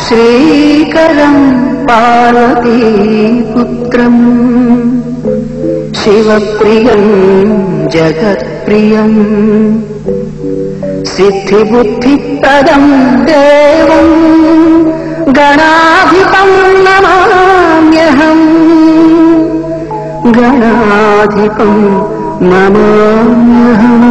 శ్రీకరం పార్వతీపుత్రం శివప్రియం జగత్ప్రియం సిద్ధిబుద్ధిప్రదం దేవం గణాధిపం నమామ్యహం గణాధిపం నమామ్యహం.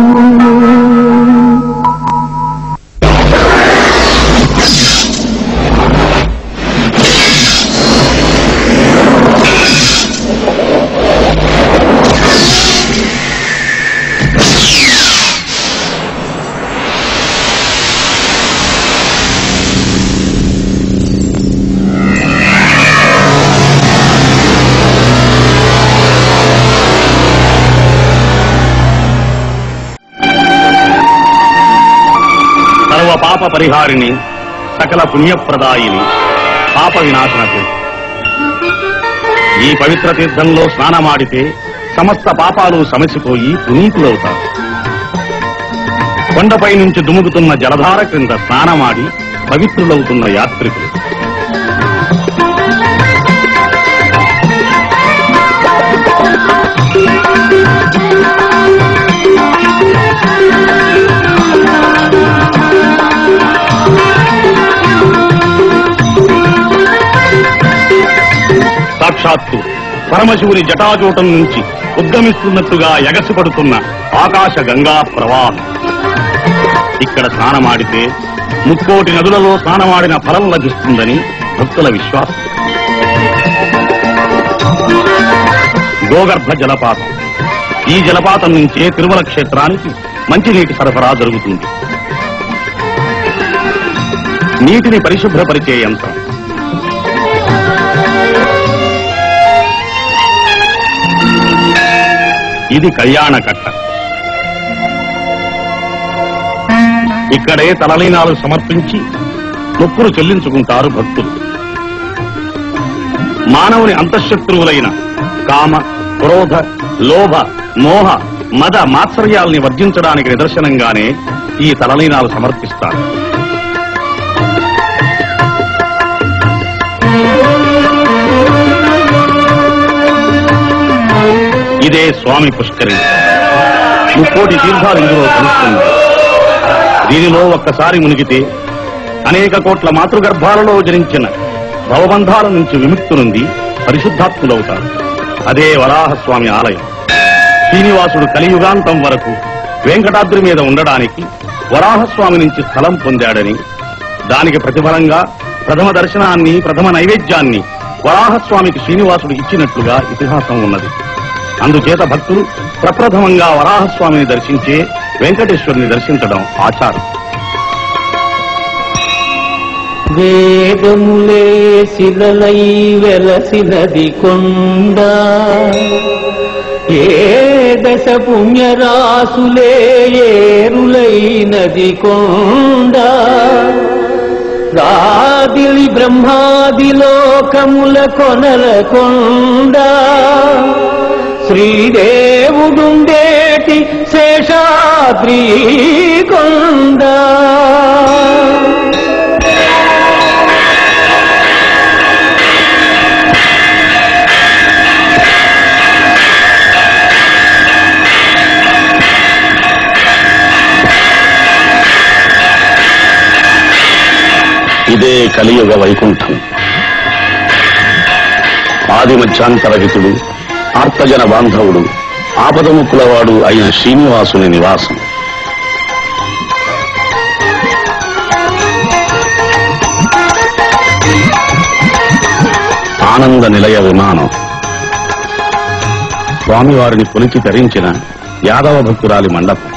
పాప పరిహారిణి, సకల పుణ్యప్రదాయిని, పాప వినాశన తీర్థం. ఈ పవిత్ర తీర్థంలో స్నానమాడితే సమస్త పాపాలు సమసిపోయి పునీతులవుతారు. కొండపై నుంచి దుముకుతున్న జలధార క్రింద స్నానమాడి పవిత్రులవుతున్న యాత్రికులు. సాక్షాత్తు పరమశివుని జటాజూటం నుంచి ఉద్గమిస్తున్నట్టుగా ఎగసిపడుతున్న ఆకాశ గంగా ప్రవాహం. ఇక్కడ స్నానమాడితే 30 నదులలో స్నానమాడిన ఫలం లభిస్తుందని భక్తుల విశ్వాసం. గోగర్భ జలపాతం. ఈ జలపాతం నుంచే తిరుమల క్షేత్రానికి మంచినీటి సరఫరా జరుగుతుంది. నీటిని పరిశుభ్రపరిచే యంత్రం. ఇది కళ్యాణ కట్ట. ఇక్కడే తలలీనాలు సమర్పించి మొక్కులు చెల్లించుకుంటారు భక్తులు. మానవుని అంతఃశత్రువులైన కామ, క్రోధ, లోభ, మోహ, మద, మాత్సర్యాల్ని వర్జించడానికి నిదర్శనంగానే ఈ తలలీనాలు సమర్పిస్తారు. ఇదే స్వామి పుష్కరిణి. 30 తీర్థాలు ఇందులో కలుస్తున్నాయి. దీనిలో ఒక్కసారి మునిగితే అనేక కోట్ల మాతృగర్భాలలో జనించిన భవబంధాల నుంచి విముక్తి నుండి పరిశుద్ధాత్ములవుతారు. అదే వరాహస్వామి ఆలయం. శ్రీనివాసుడు కలియుగాంతం వరకు వెంకటాద్రి మీద ఉండడానికి వరాహస్వామి నుంచి స్థలం పొందాడని, దానికి ప్రతిఫలంగా ప్రథమ దర్శనాన్ని, ప్రథమ నైవేద్యాన్ని వరాహస్వామికి శ్రీనివాసుడు ఇచ్చినట్లుగా ఇతిహాసం ఉన్నది. అందుచేత భక్తులు ప్రప్రథమంగా వరాహస్వామిని దర్శించే వెంకటేశ్వరుని దర్శించడం ఆచారం. వేదములే శిలలై వెలసినది కొండ, ఏ దశ పుణ్యరాసులే ఏరులైనది కొండ, రాదిలి బ్రహ్మాది లోకముల కొనల కొండ, శ్రీదేవుడుండేటి శేషాద్రి కొండ. ఇదే కలియుగ వైకుంఠం. ఆది మధ్యాంతరహితుడు, ఆర్తజన బాంధవుడు, ఆపదముక్కులవాడు అయిన శ్రీనివాసుని నివాసం. ఆనంద నిలయ విమానం. స్వామివారిని కొలిచి ధరించిన యాదవ భక్తురాలి మండపం.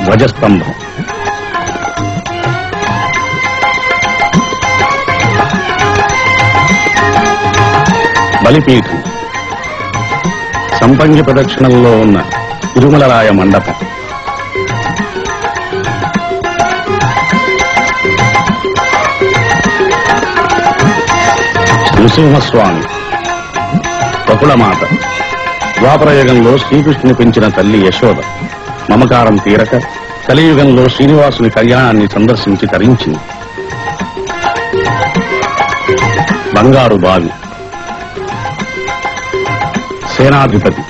ధ్వజస్తంభం. బలిపీఠం. సంపంగి ప్రదక్షిణంలో ఉన్న తిరుమలరాయ మండపం. నృసింహస్వామి, బకుళమాత, ద్వాపరయుగంలో శ్రీకృష్ణుని పెంచిన తల్లి యశోద మమకారం తీరక కలియుగంలో శ్రీనివాసుని కళ్యాణాన్ని సందర్శించి తరించింది. బంగారు బావి సేనాధిపతి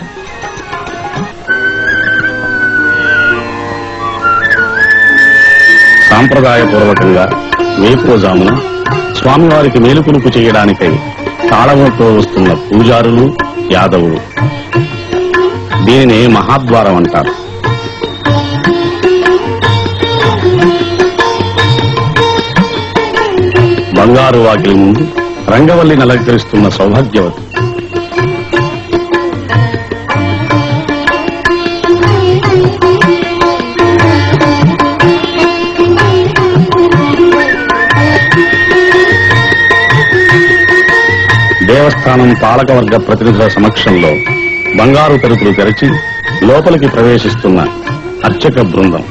సాంప్రదాయపూర్వకంగా వేకువజామున స్వామివారికి మేలుకొలుపు చేయడానికై తాళముతో వస్తున్న పూజారులు యాదవులు. దీనినే మహాద్వారం అంటారు. బంగారు వాకిలి ముందు రంగవల్లిని అలంకరిస్తున్న సౌభాగ్యవతి. దేవస్థానం పాలకవర్గ ప్రతినిధుల సమక్షంలో బంగారు తలుపులు తెరచి లోపలికి ప్రవేశిస్తున్న అర్చక బృందం.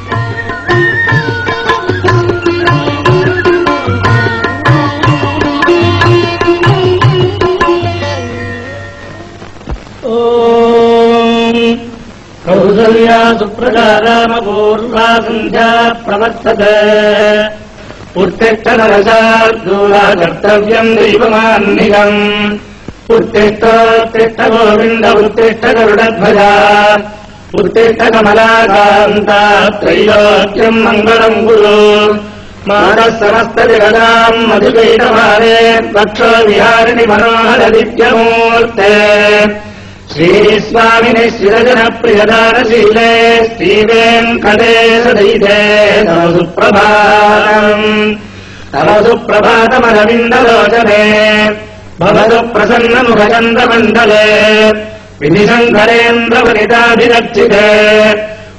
కౌసల్యా సుప్రజా రామపూర్వా సంధ్యా ప్రవర్తతే ఉత్తిష్ట నరశార్దూలా కర్తవ్యం దైవమాన్నికం ఉత్తిష్ఠోత్తిష్ట గోవింద ఉత్తిష్ట గరుడధ్వజా ఉత్తిష్ట కమలాకాంతా త్రైలోక్యం మంగళం కురు మానః సమస్త జగదాం మధుకైటమారే వక్షో విహారిణి మనోహర దివ్యమూర్తే శ్రీస్వామిని శ్రీరజన ప్రియదానశీలే శ్రీవేంకటేశ దైతే తవ సుప్రభాతమరవిందలోచనే భవతు ప్రసన్నముఖచంద్రమండలే విధిశంకరేంద్రవనితాభిరక్షితే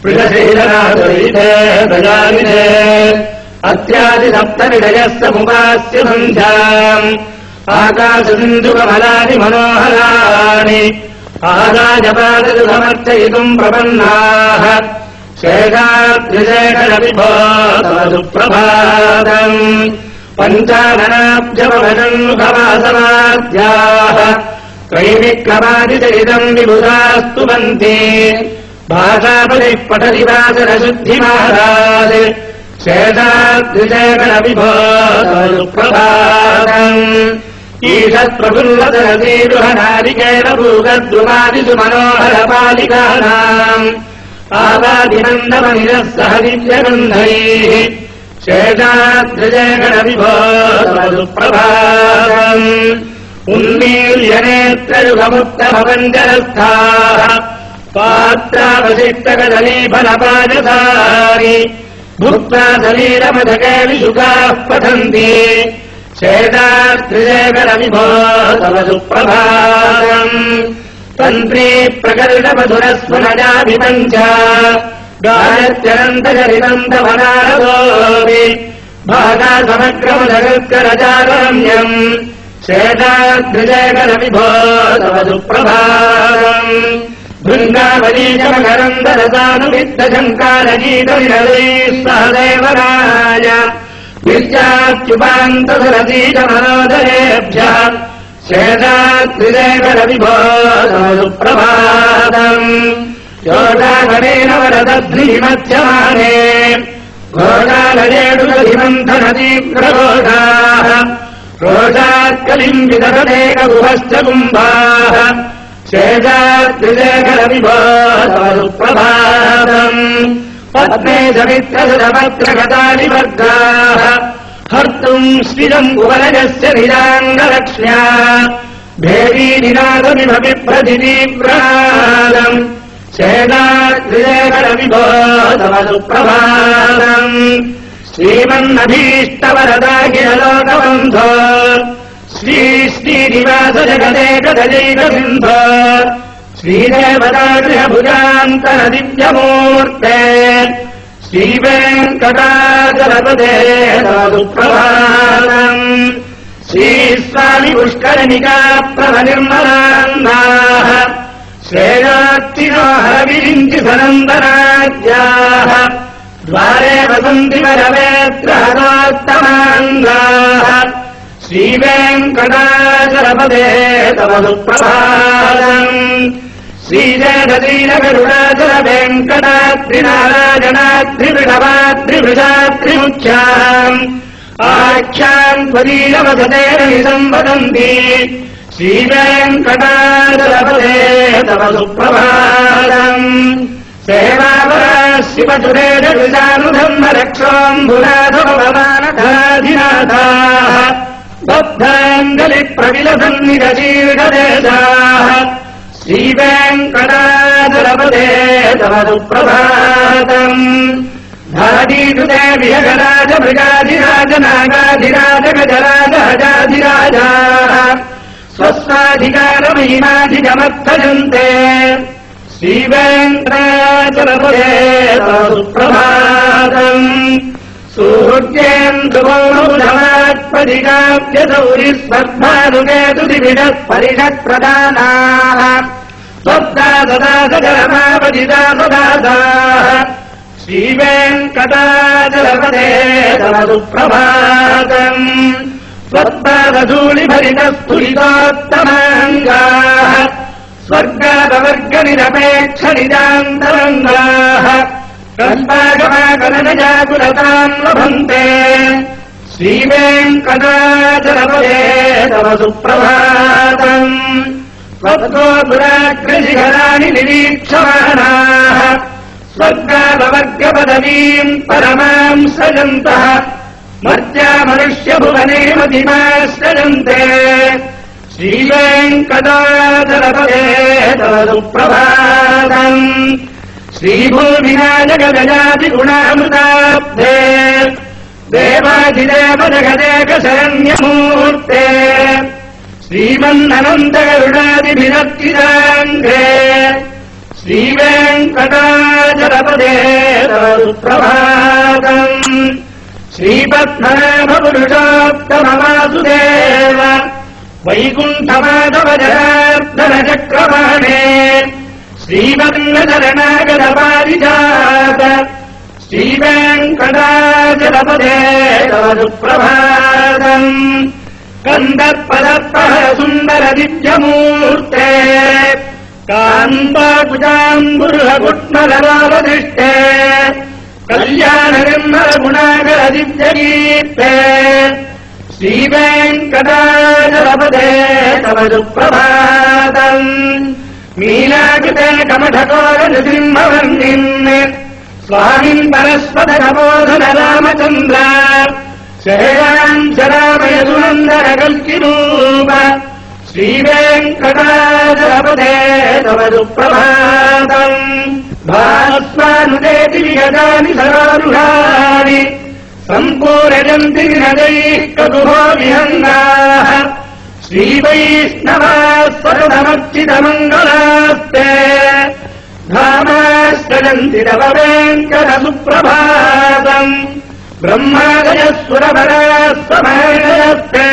వృషశీలనాథైతే దయానిధే అత్యాది సప్తనిడయస్య ముపాస్య సంధ్యాం ఆకాశసింధుకమలాని మనోహరాణి ఆదాయపాదమర్చయితుం ప్రపన్నాః శేషాద్రిశేఖరవిభో తవ సుప్రభాతం పంచాననాబ్జమభజన్ముఖవాసవాద్యాః త్రైవిక్రమాదిచరితం విబుధాస్తువంతి భాషాపతిః పఠతి వాచనశుద్ధిమహారాజ్ శేషాద్రిశేఖరవిభో తవ సుప్రభాతం ఈషత్ప్రఫుల్లతరసీరుహనారికేణ భూగద్రుమాదిషు మనోహర పాలికానాम् ఆవాదినందమనిరः సహ దివ్యగంధైః శేషాద్రిశేఖరవిభో తవ సుప్రభాతం ఉన్మీల్యనేత్రయుగముక్తభవంజరస్థాః పాత్రావశిష్టకదలీఫలపాదసారి భుక్త్వా సలీలమధకేళిషుకాः పఠन्తి శేషాద్రిశేఖరవిభో తవ సుప్రభాతం తంత్రీ ప్రకర్షమధురస్వనజాభిపంచ గాయత్యనంతచరితం తవ నారదోపి భాగా సమగ్రమధగస్కరచారమ్యం శేషాద్రిశేఖరవిభో తవ సుప్రభాతం భృంగావలీకమకరందరసానువిత్తశంకారగీతవిరలైः సహదేవరాయ విద్యాచ్యుపాంతసురసీజమనోదరేభ్యः శేషాద్రిశేఖరవిభో తవ సుప్రభాతం యోగాగణేన వరదధ్రీమధ్యమానే ఘోషాలయేడుగధిమంథనతీవ్రఘోషాः రోషాత్కలిం విదధదేకగుహశ్చ కుంభాः శేషాద్రిశేఖరవిభో తవ సుప్రభాతం పద్మే సమిత్రసురపత్రగతాని వర్గాः హర్తుం శ్రియం కువలజస్య నిరాంగలక్ష్మ్యా భేరీనినాదమివ బిభ్రతితీవ్రాలం శేషాద్రిశేఖరవిభో తవ సుప్రభాతం శ్రీమన్నభీష్టవరదాఖిలలోకబంధో శ్రీ శ్రీనివాస జగదేకదజైక సింధో శ్రీదేవతాగృహభుజాంతర దివ్యమూర్తే శ్రీవేంకటాచలపదే తవ సుప్రభాతం శ్రీస్వామి పుష్కరిణికా ప్రభనిర్మలాన్నాః శ్రేయోత్తినో హరవిరించి సనందనాద్యాః ద్వారే వసంతి వరవేత్రహతోత్తమాంగాః శ్రీవేంకటాచలపదే తవ సుప్రభాతం శ్రీజగదీరగరుడాచల వెంకటాద్రినారాయణాద్రివిడవాద్రివృషాద్రిముఖ్యాం ఆఖ్యాం త్వదీయవసతేన సంవదంతి శ్రీవేంకటాచలపదే తవ సుప్రభాతం సేవావరా శివసురేషానుధర్మరక్షోంభురాధవమానధాధినాథాః బద్ధాంజలి ప్రవిలసన్నిరచీర్షదేశాః శ్రీవేంకటాచలపదే తవ సుప్రభాతం ధారీకృతే విహగరాజ మృగాధిరాజ నాగాధిరాజ గజరాజ హజాధిరాజాః స్వస్వాధికారమహిమాధిగమర్థజంతే శ్రీవేంకటాచలపదే తవ సుప్రభాతం సూర్యేంద్రమౌఢమాత్పదిగాభ్యసౌరిస్పర్ధానుకేతుదివిడః పరిషత్ప్రధానాః స్వద్దాసదాసజలమాపదిదాసదాసాః శ్రీవేంకటాచలపదే తవ సుప్రభాతం స్వర్పాదధూళిభరితస్థులితోత్తమాంగాః స్వర్గాపవర్గనిరపేక్షనిజాन्तరంగాః కల్పాగమాకలనజాకులతాన్ లభంతే శ్రీవేంకటాచలపదే తవ సుప్రభాతం స్వర్గోపురాగ్రశిఖరాణి నిరీక్షమాణాః స్వర్గాపవర్గపదవీం పరమాం సజन्तः మర్త్యామనుష్యభువనే మతిమాశ్రయంతే శ్రీవేంకటాచలపదే తవ సుప్రభాతం శ్రీభూమినాజగజాదిగుణామృతాబ్ధే దేవాధిదేవ జగదేక శరణ్యమూర్తే శ్రీమన్ననందగరుడాదిభిరక్తిదాంఘ్రే శ్రీవేంకటాచలపదే తవ సుప్రభాతం శ్రీపద్మనాభపురుషోత్తమవాసుదేవ వైకుంఠమాధవ జనార్దన చక్రపాణే శ్రీమన్నశరణాగతపారిజాత శ్రీవేంకటాచలపదే తవ సుప్రభాతం కందర్పదర్పహర సుందర దివ్యమూర్తే కాంతాకుజాంబురుహగుట్మలరావదిష్టే కళ్యాణ నిర్మల గుణాకర దివ్యకీర్తే శ్రీవేంకటాచలపదే తవ సుప్రభాతం నీలాకృతే కమఠకోర నృసింహవర్ణిన్ స్వామిన్ పరస్పద నమోధన రామచంద్ర శరాంశరామయసునందన కల్కిరూప శ్రీవేంకటాచలపదే తవ సుప్రభాతం భాస్వానుదేతి విగతాని సరారుహాని సంపూరజంతి నదైః కగుహో విహంగాః శ్రీవైష్ణవాः సతతమర్చితమంగళాస్తే ధామాశ్రయంతి తవ వేంకట సుప్రభాతం బ్రహ్మాదయస్సురవరాస్తమహర్షయస్తే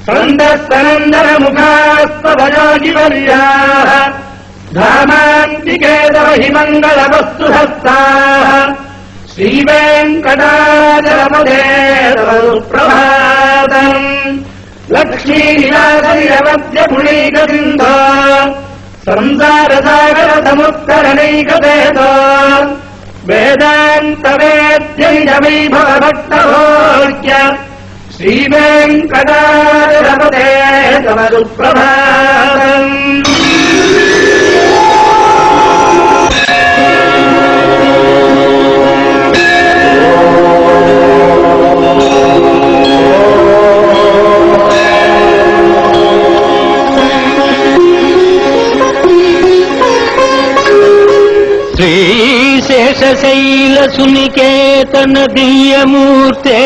సందస్తనందనముఖాస్తవయోగివర్యాः ధామాంతికే తవ హి మంగళవస్తుహస్తాः శ్రీవేంకటాచలపదే తవ సుప్రభాతం లక్ష్మీనిలాసనిరవద్యపుణైకసింధో సంసారసాగర సముత్తరణైకదేతో వేదాంతవేద్యనిజవైభవభక్తభోజ్య శ్రీవేంకటాచలపదే తవ సుప్రభాతం శ్రీశేషశైల సునికేతన దివ్యమూర్తే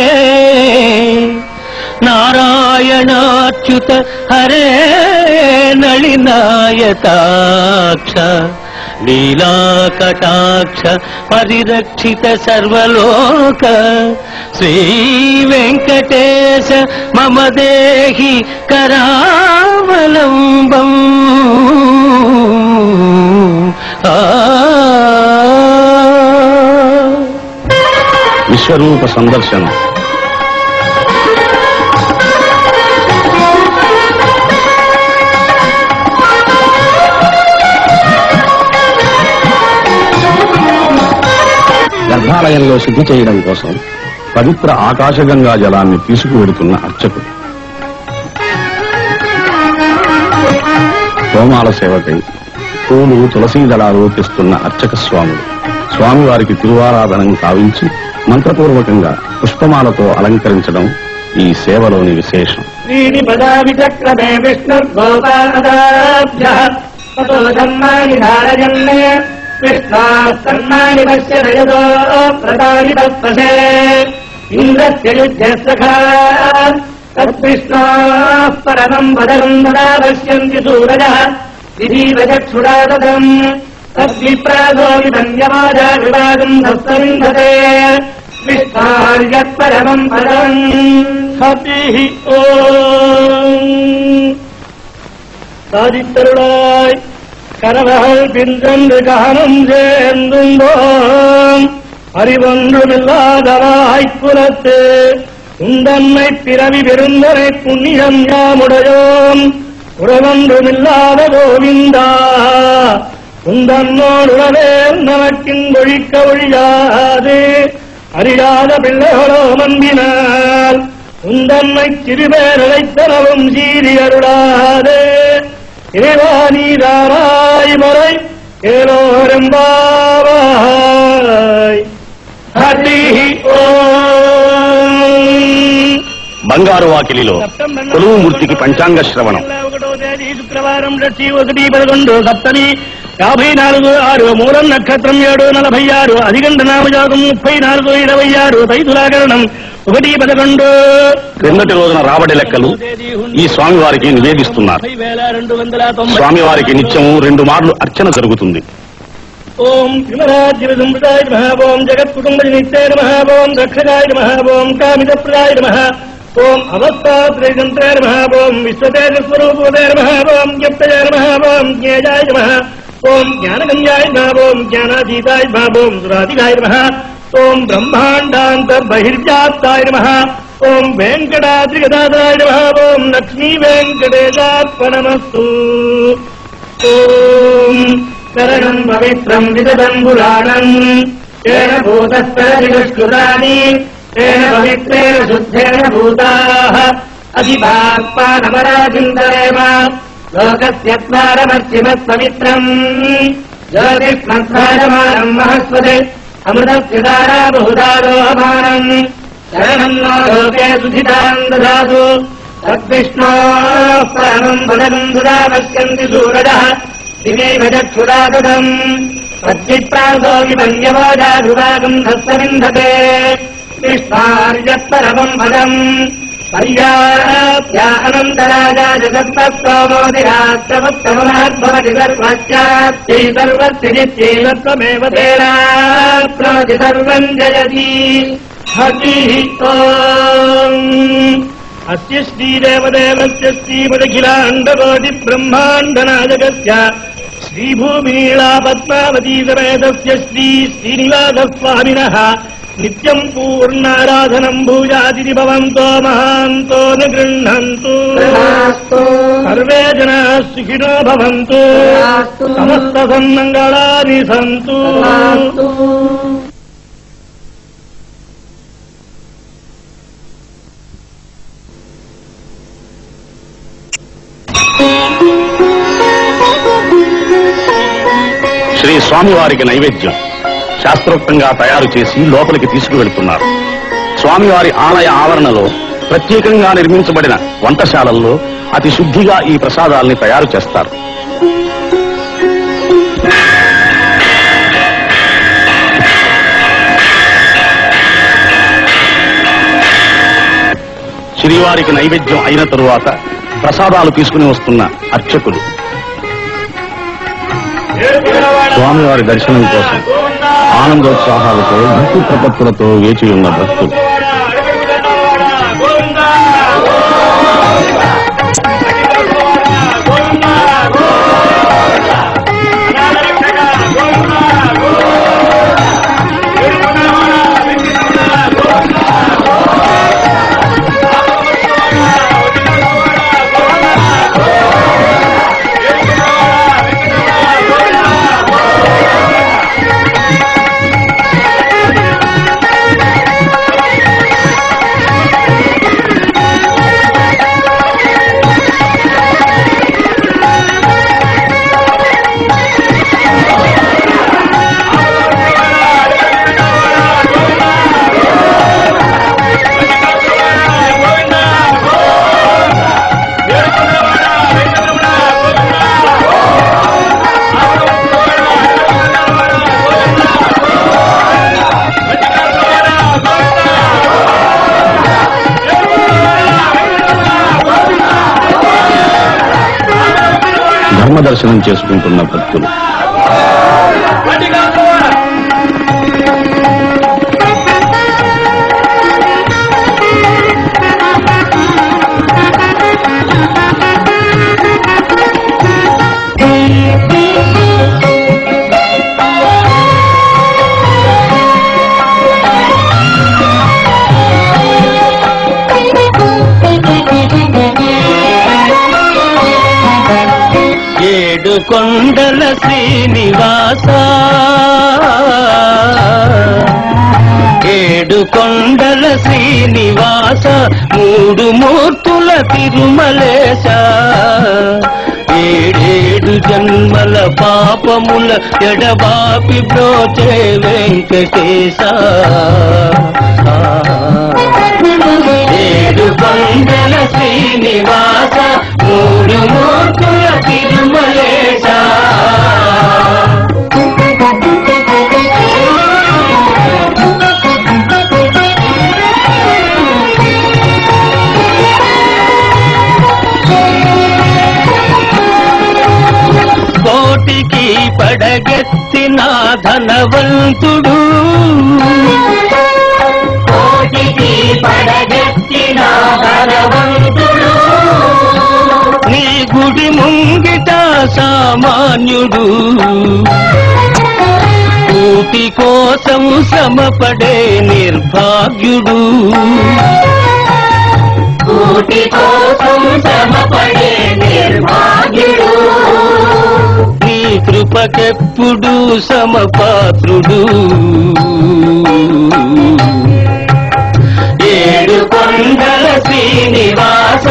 నారాయణాచ్యుత హరే నళినాయతాక్ష లీలాకటాక్ష పరిరక్షిత సర్వలోక శ్రీ వెంకటేశ మమ దేహి కరావలంబం విశ్వరూప సందర్శనం. గంగాలయంలో శుద్ధి చేయడం కోసం పవిత్ర ఆకాశగంగా జలాన్ని తీసుకువెడుతున్న అర్చకుడు. హోమాల సేవకై పూలు తులసీ దళాలు తెస్తున్న అర్చక స్వాములు స్వామివారికి తిరువారాధనం కావించి మంత్రపూర్వకంగా పుష్పమాలతో అలంకరించడం ఈ సేవలోని విశేషం. శ్రీనిపదావిచక్రమే విష్ణుర్గోపాదాభ్యాన్ని ధారయన్నే కృష్ణాస్తన్నాని పశ్యదో ప్రదాని తత్పశే ఇంద్రస్య యుజ్యసఖా తత్కృష్ణాః పరమం పదం తదా పశ్యంతి సూరజః విధీవ చక్షురాదం తద్విప్రాదో విధన్యమాజా వివాదం దస్తమింధతే విష్ణార్యత్పరమం పదం హరిః ఓం. சாதித்தருளாய் கரவகள் பின்றென்று காணும் சேர்ந்துந்தோம் அறிவொன்றுமில்லாதவாய்ப்புலத்து உந்தன்மை பிறவி பெருந்தரை புண்ணியம் யாமுடையோம் உறவொன்றுமில்லாத கோவிந்தா உந்தன்னோடுடவே நமக்கின் ஒழிக்க ஒழியாது அறியாத பிள்ளைகளோ மன்பினால் உந்தன்மை சிறுபேரழைத்தனவும் சீரியருளாது இறைவானீதாராய் மறை ஏலோரெம்பாவாய். ஹரி ఓం. బంగారు వాకిలిలో కొలువు మూర్తికి పంచాంగ శ్రవణం. 1వ తేదీ శుక్రవారం 1/11 సప్తమి 54/6 మూలం నక్షత్రం 7/46 అధిగంట నామజాతం 34/26 తైతులాకరణం 1/11. క్రిందటి రోజున రాబడి లెక్కలు ఈ స్వామివారికి నివేదిస్తున్నారు. స్వామివారికి నిత్యము 2 మార్లు అర్చన జరుగుతుంది. ఓం విమలాజ్యసంప్రదాయ నమః, ఓం జగత్కుటుంబనిత్యాయ నమః, ఓం రక్షకాయ నమః, ఓం కామితప్రదాయ నమః, ఓం అవస్థాత్రయంత్రాయ నమః, ఓం విశ్వతేజస్వరూపాయ నమః, ఓం జ్ఞప్తయాయ నమః, ఓం జ్ఞేయాయ నమః, ఓం జ్ఞానగమ్యాయ నమః, ఓం జ్ఞానాతీతాయ నమః, ఓం సురాధికాయ నమః, ఓం బ్రహ్మాండాంతర్బహిర్వ్యాప్తాయ నమః, ఓం వెంకటాద్రిగదాయ నమః, ఓం లక్ష్మీ వెంకటేశాత్మనమస్తు. ఓం శరణం పవిత్రం విదదం పురాణం తేన భూతస్తరదిదుష్కృతాని తేన పవిత్రేణ శుద్ధేన భూతాః అధిపాత్మానమరాజిందరేమ లోకస్యత్వారమర్చిమత్పవిత్రం జ్యోతిష్మధ్వాజమానం మహస్వదే అమృతస్య ధారా బహుధారోహమానం శరణం నో లోకే సుధితాం దదాతు తద్విష్ణోః పరమం పదం సుధా పశ్యంతి సూరజః దివేవ చక్షురాదం తద్విప్రాసో విమన్యవాజాభివాగం హస్తమింధతే కృష్ణార్యత్పరమం పదం పర్యాప్య అనంతరాజా జగత్పస్తోమోదిరాత్రవత్తమహద్భవతి సర్వస్యాప్యై సర్వస్యజిత్యేనత్వమేవ తేనాప్నోతి సర్వం జయతి. హరి ఓం. అస్య శ్రీదేవదేవస్య శ్రీమదఖిలాండకోటి బ్రహ్మాండనాయకస్య శ్రీభూమినీళా పద్మావతీ సమేతస్య శ్రీ శ్రీనివాసస్వామినః నిత్యం పూర్ణారాధనం భూయాతి భవంతో మహాంతో నిగృహంతు. సర్వే జనాః సుఖినో భవంతు. సమస్త సన్మంగళాని సంతు. శ్రీ స్వామివారికి నైవేద్యం శాస్త్రోక్తంగా తయారు చేసి లోపలికి తీసుకువెళ్తున్నారు. స్వామివారి ఆలయ ఆవరణలో ప్రత్యేకంగా నిర్మించబడిన వంటశాలల్లో అతి శుద్ధిగా ఈ ప్రసాదాల్ని తయారు చేస్తారు. శ్రీవారికి నైవేద్యం అయిన తరువాత ప్రసాదాలు తీసుకుని వస్తున్న అర్చకులు స్వామివారి దర్శనం కోసం ఆనందోత్సాహాలతో భక్తి ప్రపత్తులతో వేచి ఉన్న భక్తులు. దర్శనం చేసుకుంటున్న భక్తులు. ఏడు కొండల శ్రీనివాస, ఏడు కొండల శ్రీనివాస, మూడు మూర్తుల తిరుమలేశ, ఏడేడు జన్మల పాపముల ఎడబాపి బ్రోచే వెంకటేశ. ఏడు కొండల శ్రీనివాస, మూడు మూర్తుల తిరుమలేశ. కోటికి పడగెత్తిన ధనవంతుడు, కోటికి పడగెత్తిన ధనవంతుడు, నీ గుడి ముంగిట సామాన్యుడు, కూటి కోసం శ్రమపడే నిర్భాగ్యుడు, కూటి కోసం శ్రమపడే నిర్భాగ్యుడు, నీ కృపకెప్పుడు సమపాత్రుడు. ఏడు కొండల శ్రీనివాస,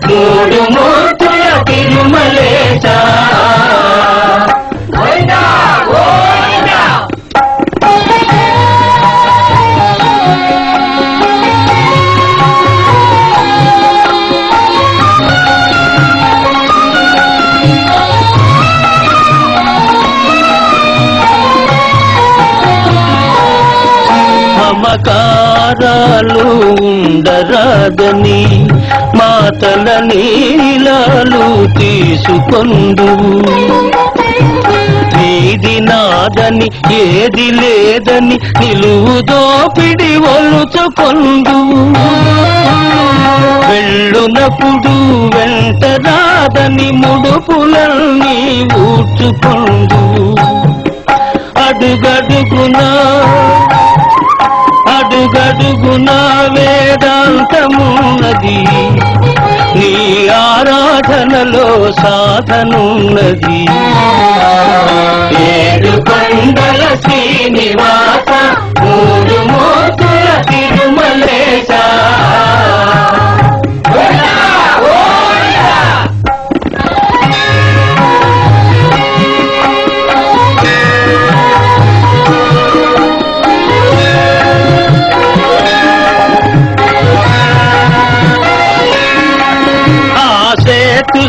మూడు మూర్తుల తిరుమలేశ. మమకారాలు ఉండరాదని మాతల నీలాలు తీసుకొందు, నీది నాదని ఏది లేదని నిలువు దోపిడి ఒలుచుకొందు, వెళ్ళునప్పుడు వెంట రాదని ముడుపులన్నీ ఊడ్చుకొందు, అడుగడుగునా అడుగడుగునా వేదాంతమున్నది, నీ ఆరాధనలో సాధనున్నది. ఏడు కొండల శ్రీనివాస, మూడు మూర్తుల తిరుమలేశ.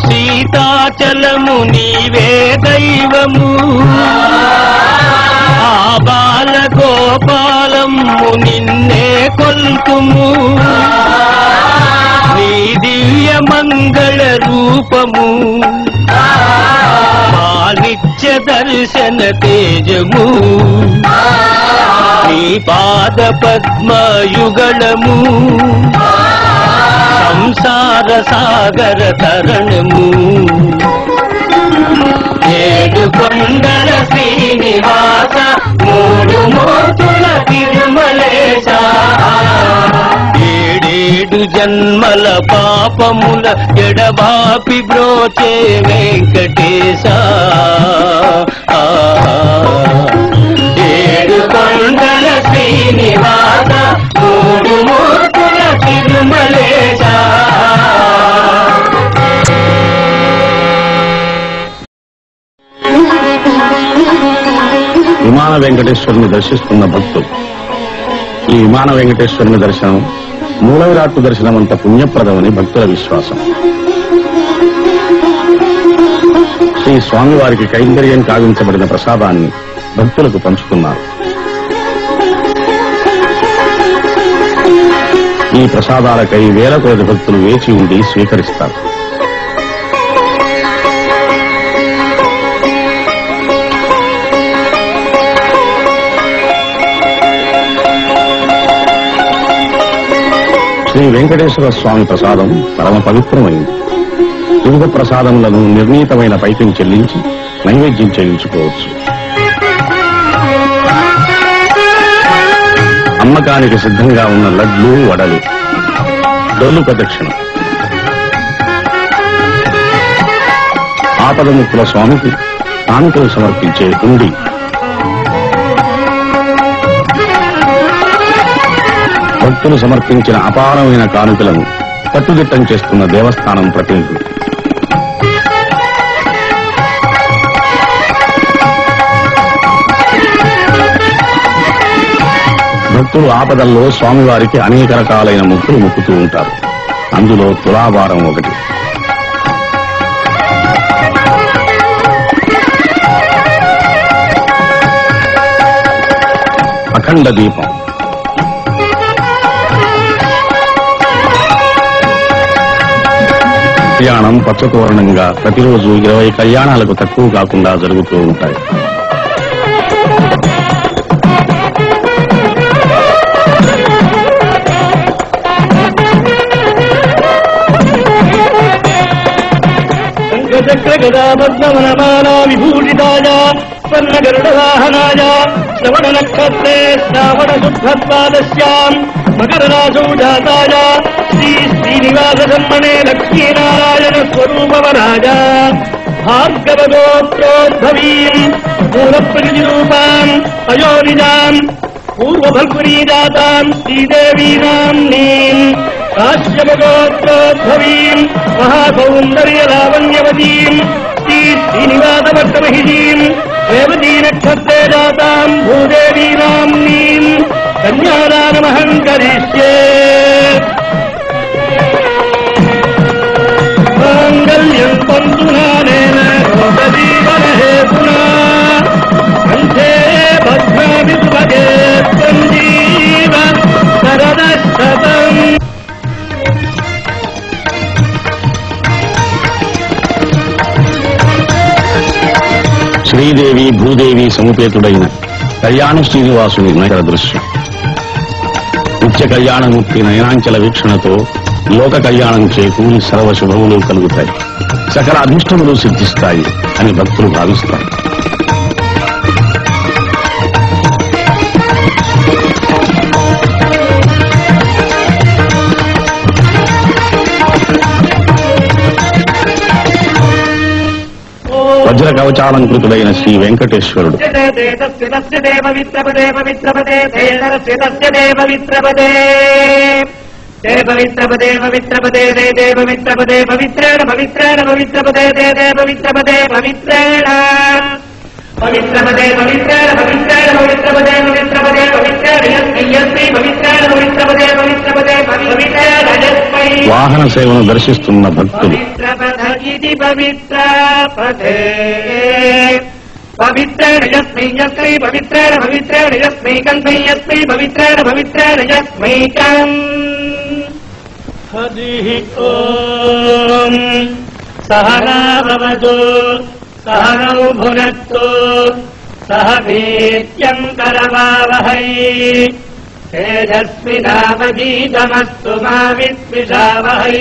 సీతాచలము నీవే దైవము, ఆ బాల గోపాలము నిన్నే కొల్తుము, నీ దివ్య మంగళ రూపము, మా నిత్య దర్శన తేజము, నీ పాద పద్మయుగళము, సంసార సాగర తరణము. ఏడు కొండల శ్రీనివాస, మూడు మూర్తుల తిరుమలేశ, ఏడేడు జన్మల పాపముల ఎడబాపి బ్రోచే వెంకటేశ. ఏడు కొండల శ్రీనివాస, మూడు మూర్తుల తిరుమలేశ. విమాన వెంకటేశ్వరుని దర్శిస్తున్న భక్తులు. ఈ విమాన వెంకటేశ్వరుని దర్శనం మూలవిరాట్టు దర్శనం అంత పుణ్యప్రదమని భక్తుల విశ్వాసం. శ్రీ స్వామివారికి కైంకర్యం కావించబడిన ప్రసాదాన్ని భక్తులకు పంచుతున్నారు. ఈ ప్రసాదాలకై వేల కొలది భక్తులు వేచి ఉండి స్వీకరిస్తారు. శ్రీ వెంకటేశ్వర స్వామి ప్రసాదం పరమ పవిత్రమైంది. వివిధ ప్రసాదములను నిర్ణీతమైన పైకం చెల్లించి నైవేద్యం చేయించుకోవచ్చు. అమ్మకానికి సిద్ధంగా ఉన్న లడ్లు, వడలు, డొల్లు ప్రదక్షిణ. ఆపదముక్కుల స్వామికి కానుకలు సమర్పించే ఉండి, భక్తులు సమర్పించిన అపారమైన కానుకలను కట్టుదిట్టం చేస్తున్న దేవస్థానం ప్రతినిధులు. భక్తులు ఆపదల్లో స్వామివారికి అనేక రకాలైన ముక్కులు మొక్కుతూ ఉంటారు. అందులో తులాభారం ఒకటి. అఖండ దీపం, కళ్యాణం పచ్చతోరణంగా ప్రతిరోజు 20 కళ్యాణాలకు తక్కువ కాకుండా జరుగుతూ ఉంటాయి. చక్ర గదాపద్మవనమాలా విభూషితాయ స్వర్ణ గరుడవాహనాయ శ్రవణ నక్షత్రే శ్రావణ శుద్ధద్వాదశ్యాం మకర రాశౌ జాతాయ శ్రీ శ్రీనివాస బ్రహ్మణే లక్ష్మీనారాయణ స్వరూపవరాయ భార్గవ గోత్రోద్భవీం మూల ప్రతిరూపాం అయోనిజాం పూర్వఫల్గునీ జాతాం శ్రీదేవీనామ్నీం కాశ్యపగోత్రోద్భవీం మహాసౌందర్య లావణ్యవతీం శ్రీ శ్రీనివాసభట్టమహిషీం రేవతీ నక్షత్రే జాతాం భూదేవీనామ్నీం కన్యాదానమహం కరిష్యే. మాంగళ్యం తంతునానేన లోకజీవన హేతునా కంఠే బధ్నామి సుభగే సంజీవ శరదశతం. శ్రీదేవి భూదేవి సముపేతుడైన కళ్యాణ శ్రీనివాసుని నగర దృశ్యం. నిత్య కళ్యాణమూర్తి నయనాంచల వీక్షణతో లోక కళ్యాణం చేకూరి సర్వశుభములు కలుగుతాయి, సకల అభిష్టములు సిద్ధిస్తాయి అని భక్తులు భావిస్తారు. వజ్ర కవచాలంకృతుడైన శ్రీ వెంకటేశ్వరుడు వాహన సేవను దర్శిస్తున్న భక్తులు పవిత్రేణ యస్మై యస్మై పవిత్రేణ పవిత్రేణ యస్మై కంఠై యస్మై పవిత్రేణ పవిత్రేణ యస్మైకం. హరి ఓం సహనా భవతు సహనౌ భునత్తు సహ వీర్యం కరవావహై తేజస్వినావధీతమస్తు మా విద్విషావహై.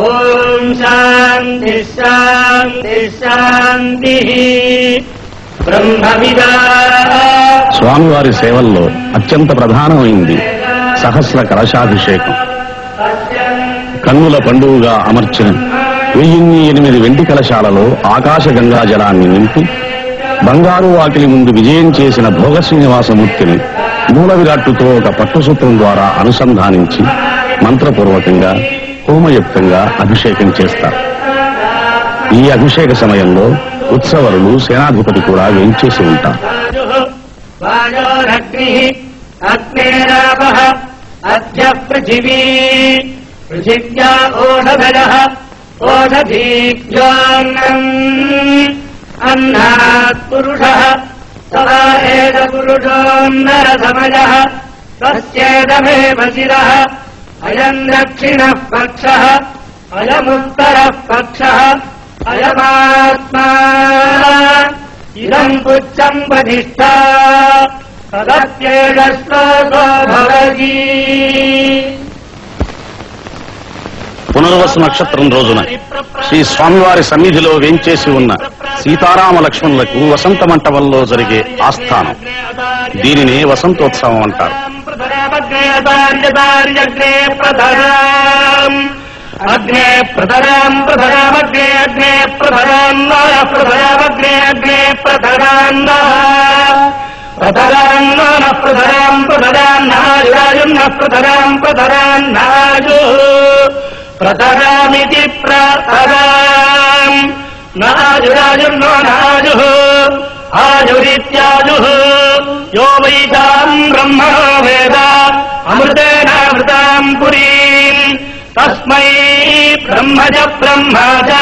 ఓం శాంతి శాంతి శాంతి. బ్రహ్మవిదా. స్వామివారి సేవల్లో అత్యంత ప్రధానమైంది సహస్ర కలశాభిషేకం. కన్నుల పండుగగా అమర్చిన 1008 వెండి కలశాలలో ఆకాశ గంగా జలాన్ని నింపి బంగారు వాకిలి ముందు విజయం చేసిన భోగ శ్రీనివాసమూర్తిని మూల విరాట్టుతో ఒక పట్టుసూత్రం ద్వారా అనుసంధానించి మంత్రపూర్వకంగా హోమయుక్తంగా అభిషేకం చేస్తారు. ఈ అభిషేక సమయంలో ఉత్సవరులు సేనాధిపతి కూడా వేయించేసి ఉంటారు. పృథివ్యా ఓషధయః ఓషధీజ్యోన్నम् అన్నాత్ పురుషः సదా ఏష పురుషోన్నరసమయः తస్యేదమేవ శిరः అయం దక్షిణः పక్షः అయముత్తరः పక్షः అయమాత్మా ఇదం పుచ్చం వధిష్ఠా పునర్వసు నక్షత్రం రోజున శ్రీ స్వామివారి సన్నిధిలో వేంచేసి ఉన్న సీతారామ లక్ష్మణులకు వసంత మంటపంలో జరిగే ఆస్థానం. దీనిని వసంతోత్సవం అంటారు. అగ్నే ప్రధరాం ప్రధరామగ్నే అగ్నే ప్రధరాన్న ప్రధరామగ్నే అగ్నే ప్రధరాన్న ప్రధరాన్న ప్రధరాం ప్రధరాన్నాయురాయున్న ప్రధరాం ప్రధరాన్నాయు ప్రధరామితి ప్రధరాం నాయురాయున్నో నాయు ఆయురిత్యాయు యో వైశాం బ్రహ్మణో వేద అమృతేనామృతాం పురీం తస్మై బ్రహ్మజ బ్రహ్మజ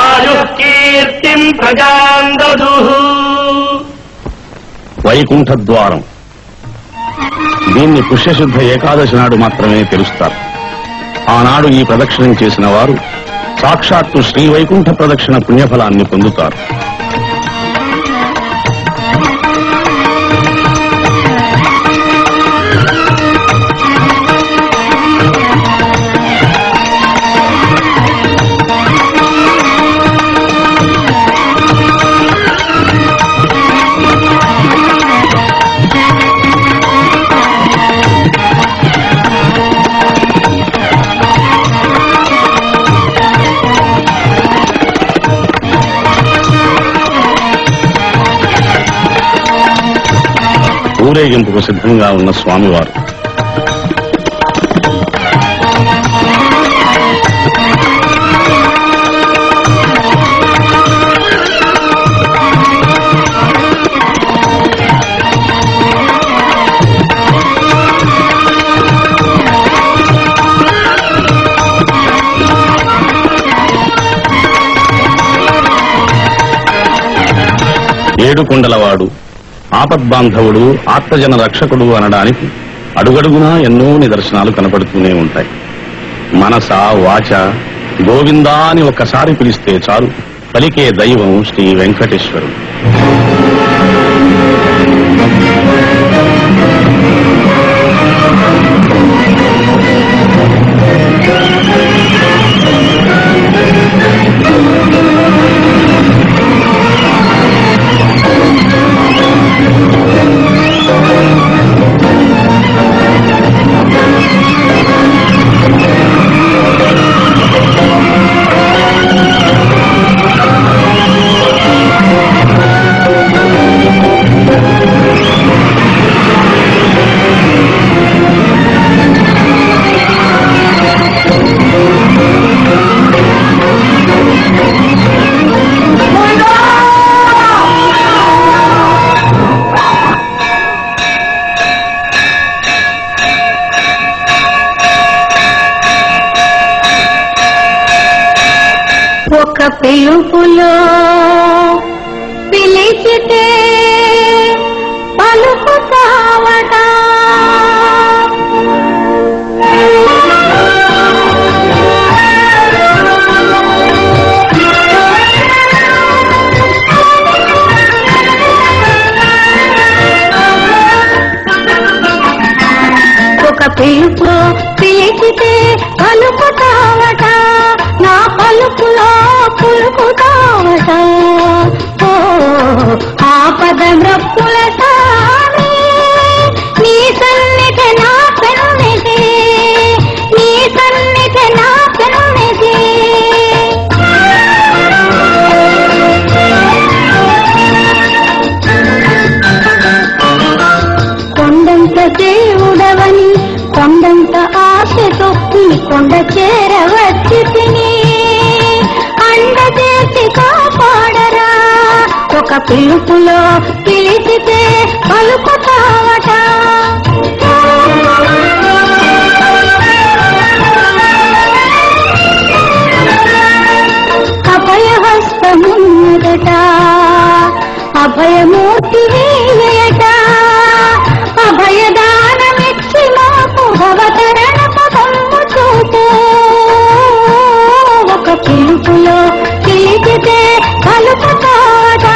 ఆయుః కీర్తిం ప్రజాం దదుః. వైకుంఠ ద్వారం. దీన్ని పుష్యశుద్ధ ఏకాదశి నాడు మాత్రమే తెలుస్తారు. ఆనాడు ఈ ప్రదక్షిణం చేసిన వారు సాక్షాత్తు శ్రీ వైకుంఠ ప్రదక్షిణ పుణ్యఫలాన్ని పొందుతారు. ఊరేగింపుకు సిద్ధంగా ఉన్న స్వామివారు ఏడుకొండలవాడు, ఆపద్బాంధవుడు, ఆత్మజన రక్షకుడు అనడానికి అడుగడుగునా ఎన్నో నిదర్శనాలు కనపడుతూనే ఉంటాయి. మనస వాచ గోవిందా అని ఒక్కసారి పిలిస్తే చాలు పలికే దైవం శ్రీ వెంకటేశ్వరుడు. ఒక పిలుపులో పిలిచితే పలుకుతావట, ఒక పిలుపులో పిలిచితే పలుకుతావట, నా పలుకులో పులుకుతావట. ఓ ఆపద నొప్పుల సామి నీ సన్నిధి నా పెన్నిధి, నీ సన్నిధి నా పెన్నిధి. కొండంత దేవుడవని కొండంత ఆశతో ఈ కొండ చేరవచ్చి తిని అండ చేసి కాపాడరా. ఒక పిలుపులో పిలిచితే పలుకుతావట. అభయహస్తమున్నదట, అభయమూర్తి వీయట, అభయదానమిచ్చి మాకు భవతరణ పదము చూపు. ఒక పిలుపులో పిలిచితే పలుకుతావట.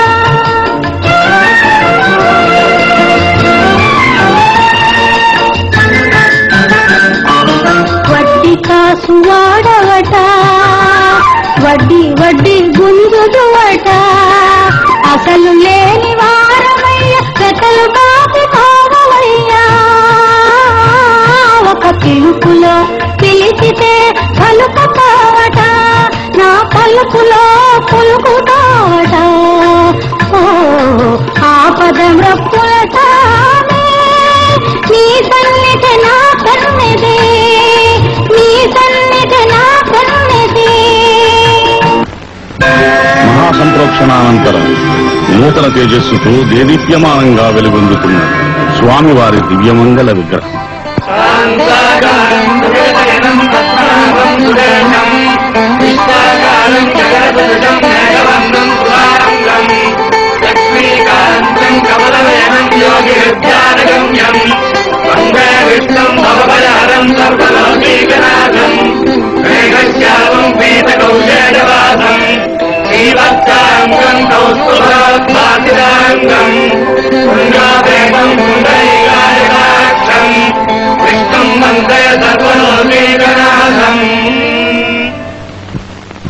పలుకులో పులుకుతాట ఆపద మృక్కుల తానే నీ సన్నిధి నా కన్నెదే నీ సన్నిధి నా కన్నెదే. మహాసంప్రోక్షణానంతరం నూతన తేజస్సుతో దేదీప్యమానంగా వెలుగొందుతున్న స్వామివారి దివ్యమంగళ విగ్రహం.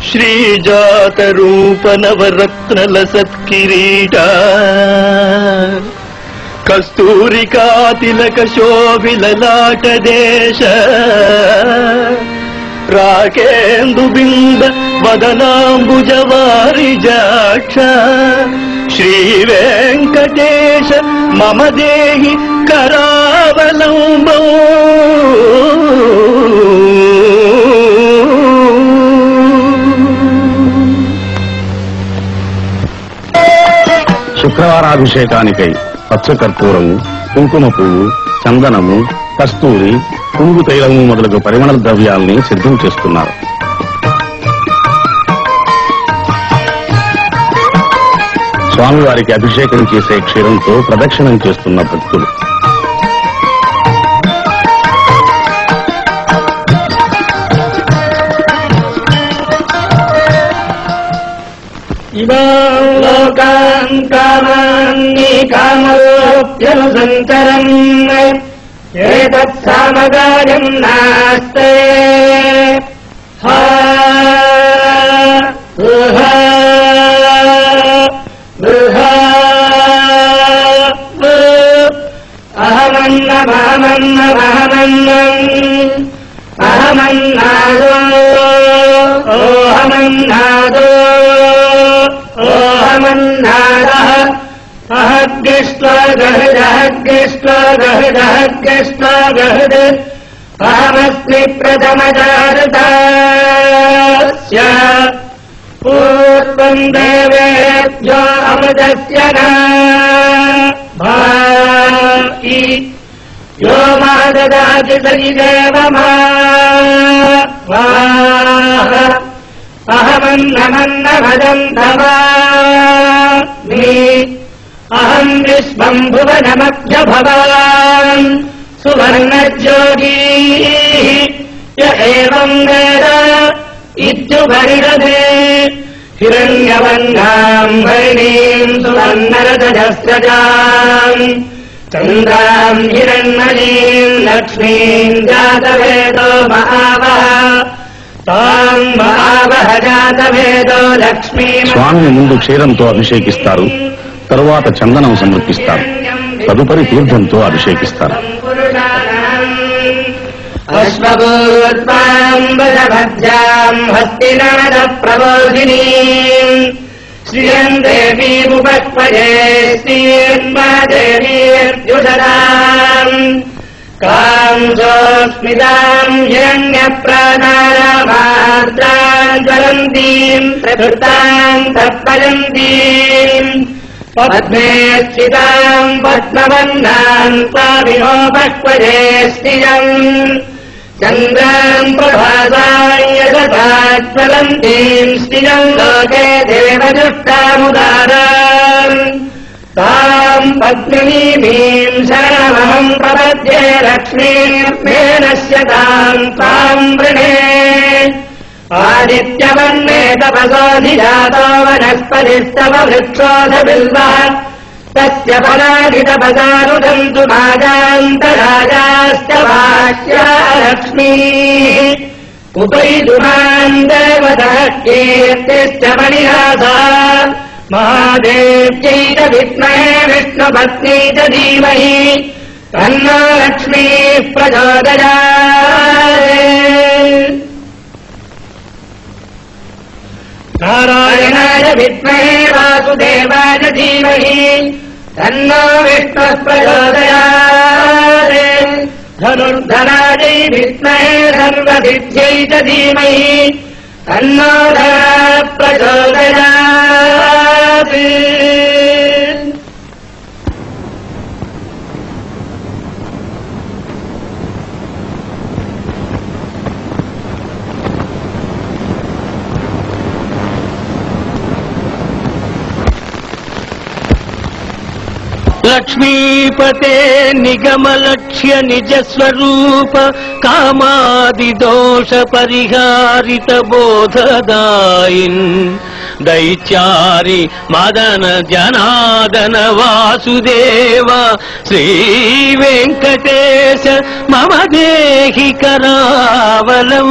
శ్రీజాత రూప నవరత్నల సత్కిరీట కస్తూరికా తిలక శోభిలలాట దేశ రాకేందు బింద వదనాంబుజవారి జాక్ష శ్రీ వెంకటేశ మమ దేహి కరావలంబం. శుక్రవారాభిషేకానికై పచ్చకర్పూరము, కుంకుమ పువ్వు, చందనము, కస్తూరి, పుంగు తైలము మొదలగు పరిమళ ద్రవ్యాల్ని సిద్ధం చేస్తున్నారు. స్వామివారికి అభిషేకం చేసే క్షీరంతో ప్రదక్షిణం చేస్తున్న భక్తులు. ఇమాం లోకాన్ కామాన్ని కామోప్యనుసంతరం ఏతత్ సామగాయం నాస్తే హా అహమన్నాదో ఓహమన్నాదో ఓహమన్నాదః అహగ్గిష్ట్వగహదహగ్గిష్ట్వగహదహగ్గిష్ట్వగహద్ అహమస్మి ప్రథమజాతస్య పూర్వం దేవేభ్యో అమృతస్య భాయి यो मा ददाति सगिदेव मा अहमन्नमन्नभदन्तवामि अहम् विश्वम् भुवनमभ्यभवान् सुवर्णज्योतिः य एवम् वेद इत्युपरिषदे हिरण्यवर्णाम् वर्णीम् सुवर्णरजस्रजाम् चन्द्राम् हिरण्मयीम् लक्ष्मीम् जातवेदो महावः తాం మహావహ జాతవేదో లక్ష్మీ. స్వామిని ముందు క్షీరంతో అభిషేకిస్తారు, తరువాత చందనం సమర్పిస్తారు, తదుపరి తీర్థంతో అభిషేకిస్తారు. అశ్వభూత్వాంబుజభద్రాం హస్తినాద ప్రబోధినీం శ్రియం దేవీముపక్వజే శ్రీర్మా దేవీర్యుషదాం కాంజోస్మితాం హిరణ్యప్రాణారామార్ద్రాం జ్వలంతీం ప్రకృతాం తత్పయంతీం పద్మే స్థితాం పద్మవర్ణాం స్వామినోపక్వజే శ్రియం చంద్రాం ప్రభాసాం యశసా జ్వలంతీం శ్రియం లోకే దేవజుష్టాముదారాం తాం పద్మినీమీం శరణమహం ప్రపద్యే లక్ష్మీర్మేనశ్యతాం తాం వృణే ఆదిత్యవర్ణే తపసోధిజాతో వనస్పతిస్తవ వృక్షోధ బిల్వః తస్య పరాధితపసానుదంతు మాజాంతరాజాశ్చ భాష్యా లక్ష్మీః ఉపైదుమాన్ దేవతః కీర్తిశ్చ మణిహాసా మహాదేవ్యై చ విద్మహే విష్ణుపత్న్యై చ ధీమహి తన్నో లక్ష్మీః ప్రచోదయాత్. నారాయణాయ విద్మహే వాసుదేవాయ ధీమహి తన్నో విష్ణుః ప్రచోదయాత్. ధనుర్ధరాజై విద్మహే సర్వసిద్ధ్యై చ ధీమహి తన్నో ధనః ప్రచోదయాత్. లక్ష్మీపతే నిగమలక్ష్య నిజ స్వరూప కామాది దోష పరిహారిత బోధదాయిన్ దైత్యారి మదన జనాదన వాసుదేవ శ్రీ వెంకటేశ మమ దేహి కరావలంబం.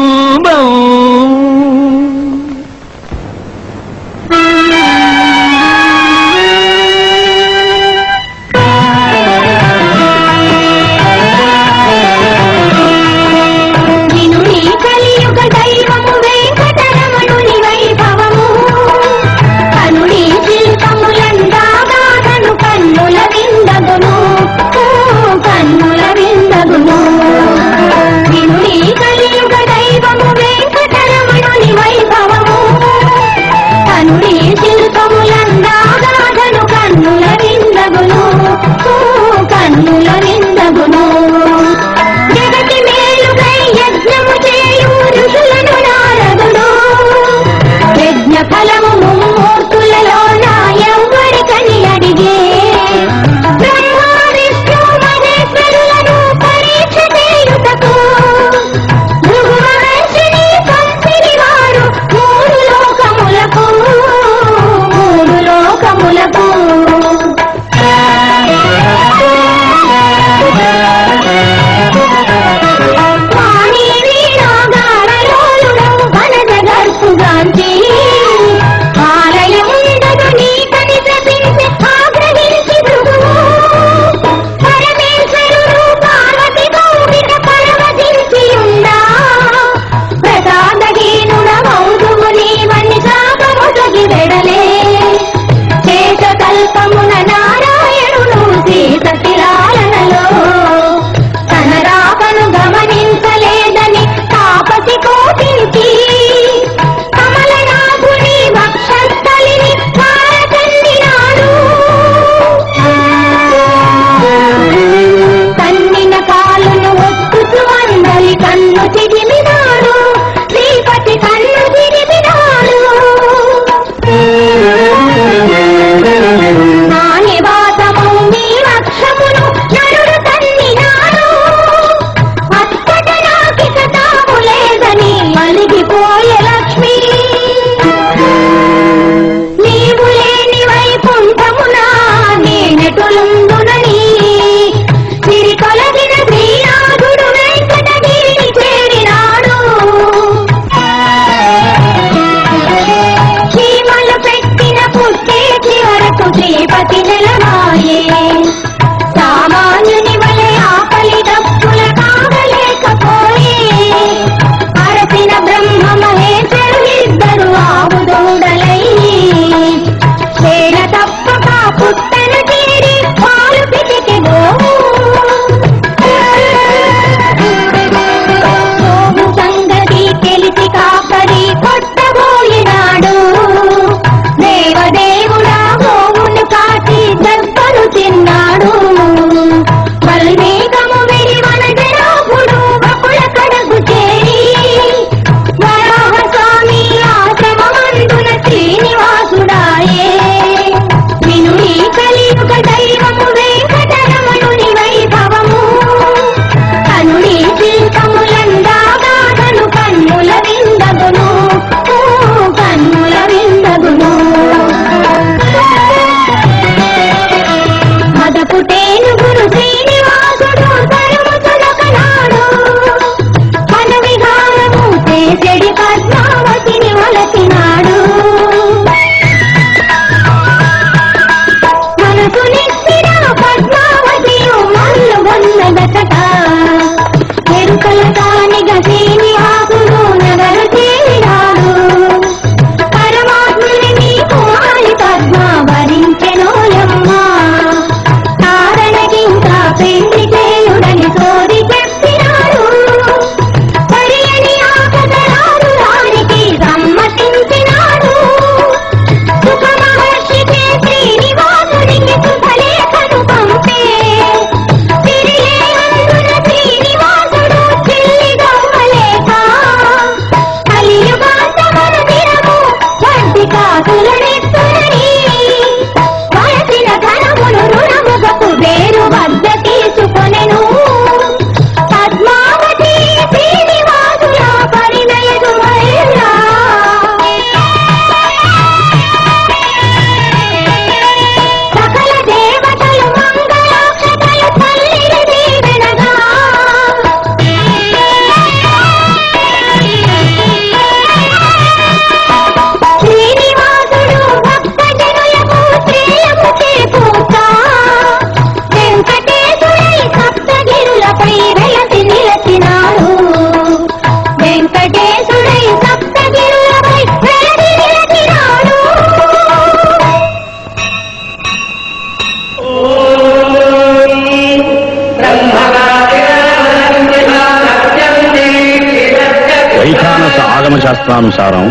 ఆగమ శాస్త్రానుసారం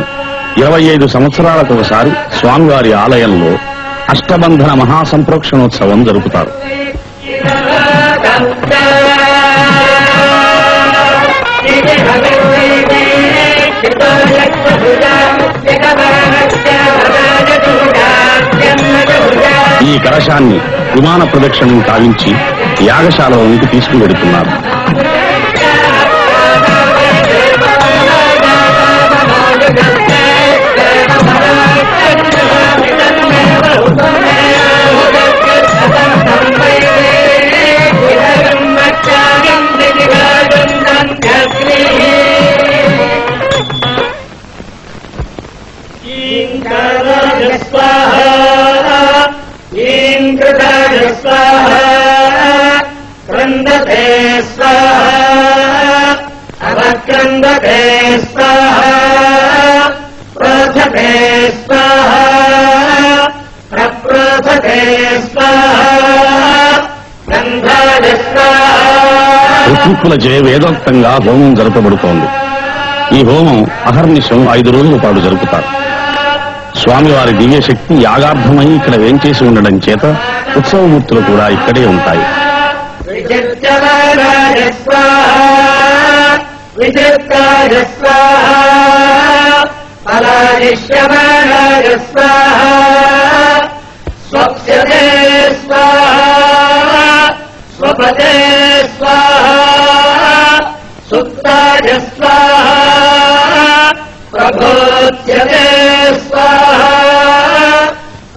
25 సంవత్సరాలకు ఒకసారి స్వామివారి ఆలయంలో అష్టబంధన మహాసంప్రోక్షణోత్సవం జరుపుతారు. ఈ కలశాన్ని విమాన ప్రదక్షిణం కావించి యాగశాలలోనికి తీసుకువెడుతున్నారు. క్రందతే స్వాహా అవక్రందతే స్వాహా ప్రోధతే స్వాహా ప్రప్రోధతే స్వాహా గంధాయ స్వాహా. ఋత్విక్కులచే వేదోక్తంగా హోమం జరపబడుతోంది. ఈ హోమం అహర్నిశం 5 రోజుల పాటు జరుపుతారు. స్వామివారి దివ్యశక్తి యాగార్థమై ఇక్కడ వేంచేసి ఉండడం చేత ఉత్సవమూర్తులు కూడా ఇక్కడే ఉంటాయి. విచిత్యమానాయ స్వాహా విచిత్తాయ స్వాహా ఫలాదిశ్యమానాయ స్వాహా స్వప్స్యతే స్వాహా స్వపతే స్వాహా సుప్తాయ స్వాహా ప్రబోధ్యతే స్వాహా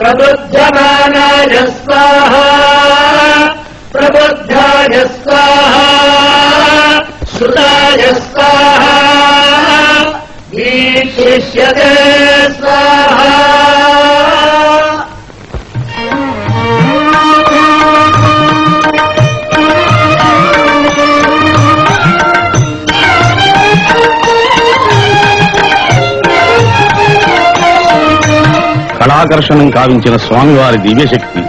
ప్రబుధ్యమానాయ స్వాహా ప్రబుద్ధాయ స్వాహా సుతాయ స్వాహా దీక్షిష్యతే స్వాహా. కళాకర్షణం కావించిన స్వామివారి దివ్యశక్తి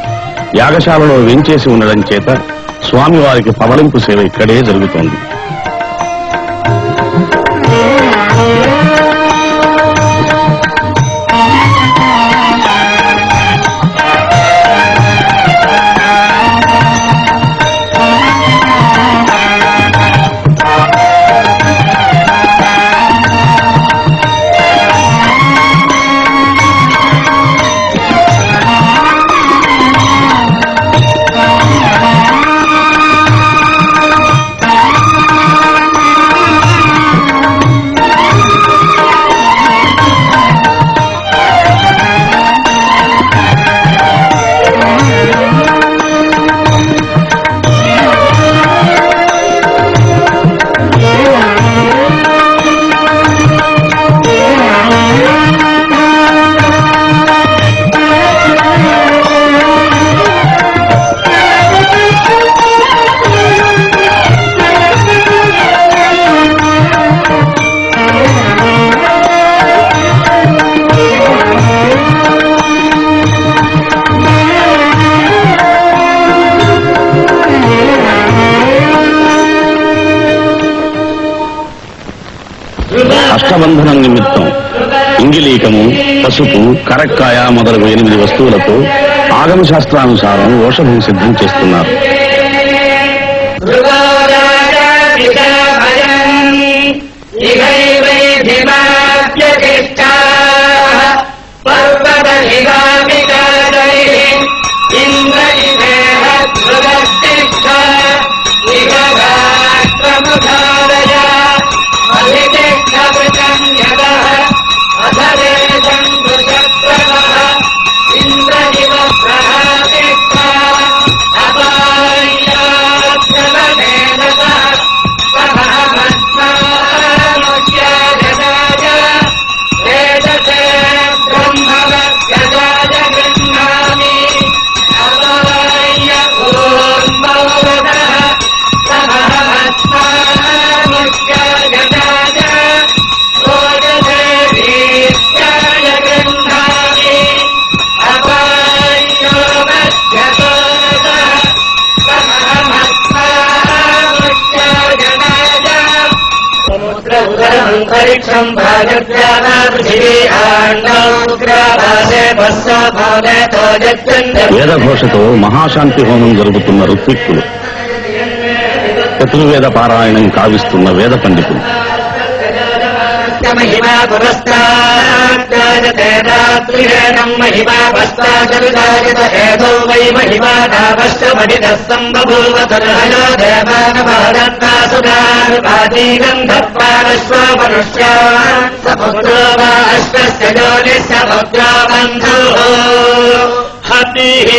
యాగశాలలో వేంచేసి ఉండడం చేత స్వామివారికి పవళింపు సేవ ఇక్కడే జరుగుతోంది. అష్టబంధనం నిమిత్తం ఇంగిలీకము, పసుపు, కరక్కాయ మొదలగు 8 వస్తువులతో ఆగమ శాస్త్రానుసారం ఓషధం సిద్ధం చేస్తున్నారు. అపాయ వేదఘోషతో మహాశాంతి హోమం జరుగుతున్న ఋత్విక్కులు, చతుర్వేద పారాయణం కావిస్తున్న వేద పండితులు, महिमा पुरस्तात्म महिमा पश्चाचरुजायत हेतो वै महिमा तापश्चमनितः सम्बभूव तदयो देवानभारत्नासुरानुपाती गन्धत्वानश्व मनुष्या स पुत्रो वा अश्वस्य योनिश्च पुत्रो बन्धुः हतिः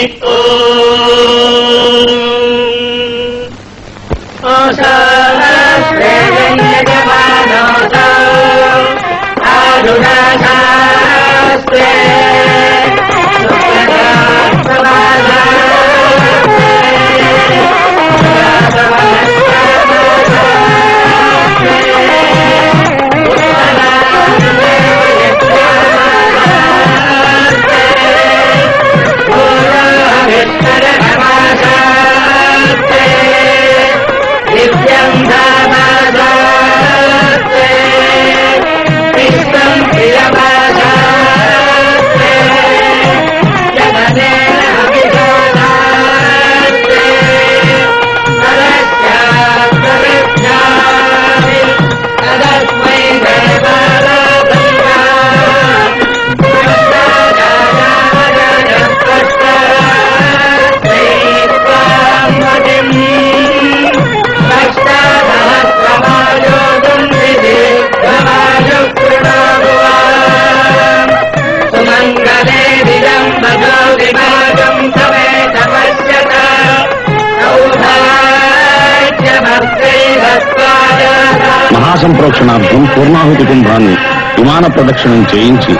మహాసంప్రోక్షణార్థం పూర్ణాహుతి కుంభాన్ని విమాన ప్రదక్షిణం చేయించి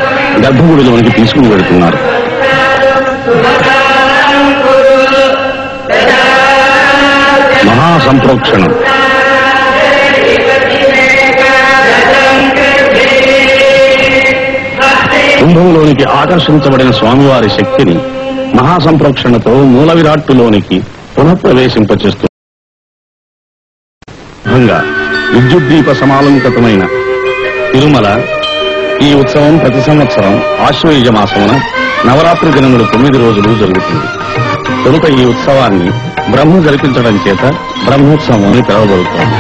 గర్భగుడిలోనికి తీసుకుని వెడుతున్నారు. మహాసంప్రోక్షణం కుంభంలోనికి ఆకర్షించబడిన స్వామివారి శక్తిని మహాసంప్రోక్షణతో మూల విరాట్టులోనికి పునఃప్రవేశింపచేస్తూ విద్యుద్దీప సమాలంకృతమైన తిరుమల ఈ ఉత్సవం ప్రతి సంవత్సరం ఆశ్వయుజ మాసమున నవరాత్రి దినములు 9 రోజులు జరుగుతుంది. తొలుత ఈ ఉత్సవాన్ని బ్రహ్మ జరిపించడం చేత బ్రహ్మోత్సవం అని పిలువబడుతోంది.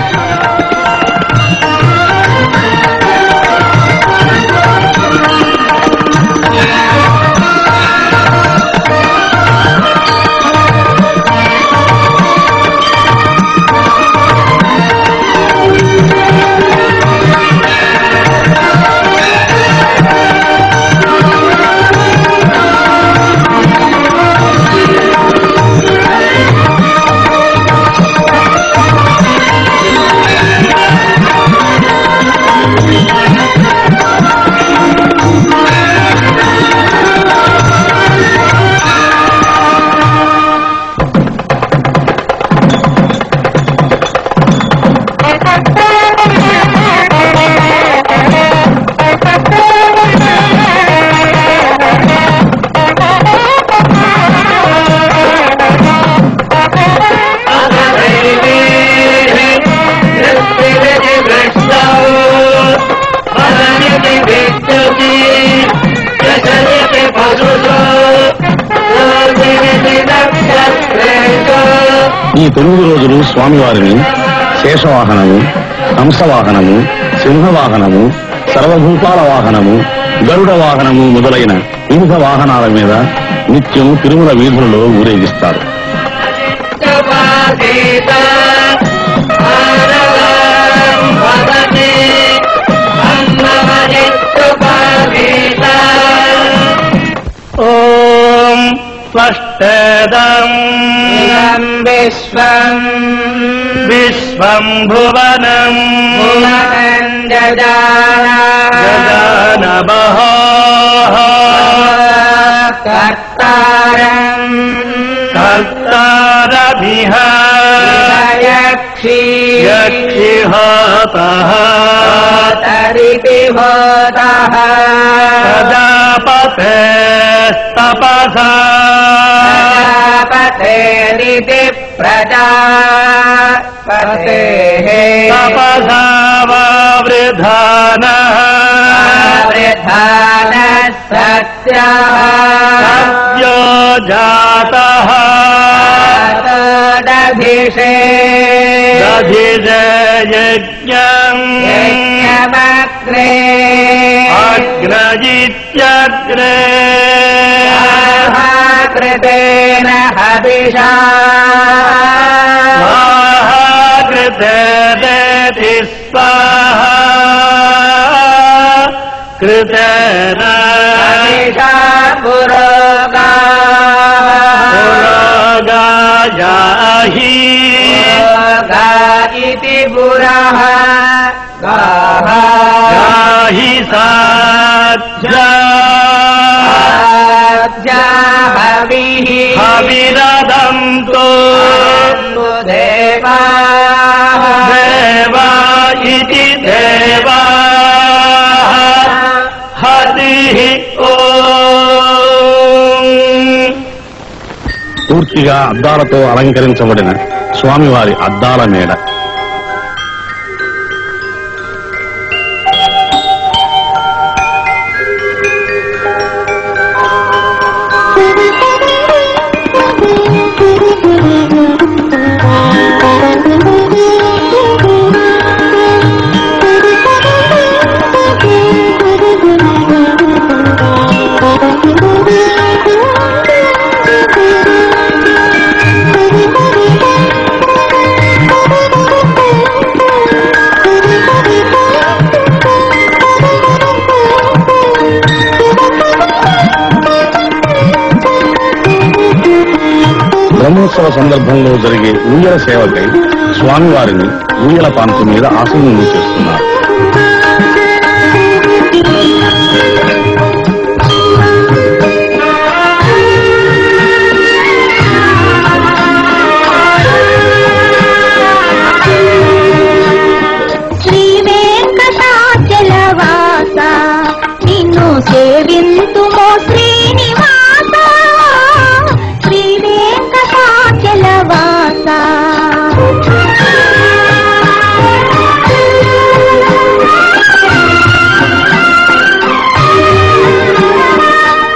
ఈ 9 రోజులు స్వామివారిని శేషవాహనము, హంసవాహనము, సింహవాహనము, సర్వభూతాల వాహనము, గరుడ వాహనము మొదలైన వివిధ వాహనాల మీద నిత్యం తిరుమల వీధులలో ఊరేగిస్తారు. ఓం స్పష్టదం విశ్వం విశ్వం భువనం గగనమః కర్తారం కర్తారమిహ యక్షిహతః తరితిహతః ప్రజాపతేస్తపసా प्रजापतेरिति प्रजापतेः तपसा वृधानः सत्यो जातः यज्ञमग्रे अग्रजित्यग्रे कृतेन हविषा कृतेति स्वाहा कृतेन हविषा पुरोगायाहि इति पुरः गाहि साध्या हविः हविरदन्तु देवा देवा इति देवा हरिः ఓం. పూర్తిగా అద్దాలతో అలంకరించబడిన స్వామివారి అద్దాల మేడ. బ్రహ్మోత్సవ సందర్భంలో జరిగే ఊయల సేవకై స్వామివారిని ఊయల పాన్పు మీద ఆసీనులు చేస్తున్నారు. శ్రీ వెంకటాచలవాస నిన్ను సేవింతుమో శ్రీనివాస శ్రీ వెంకటాచలవాస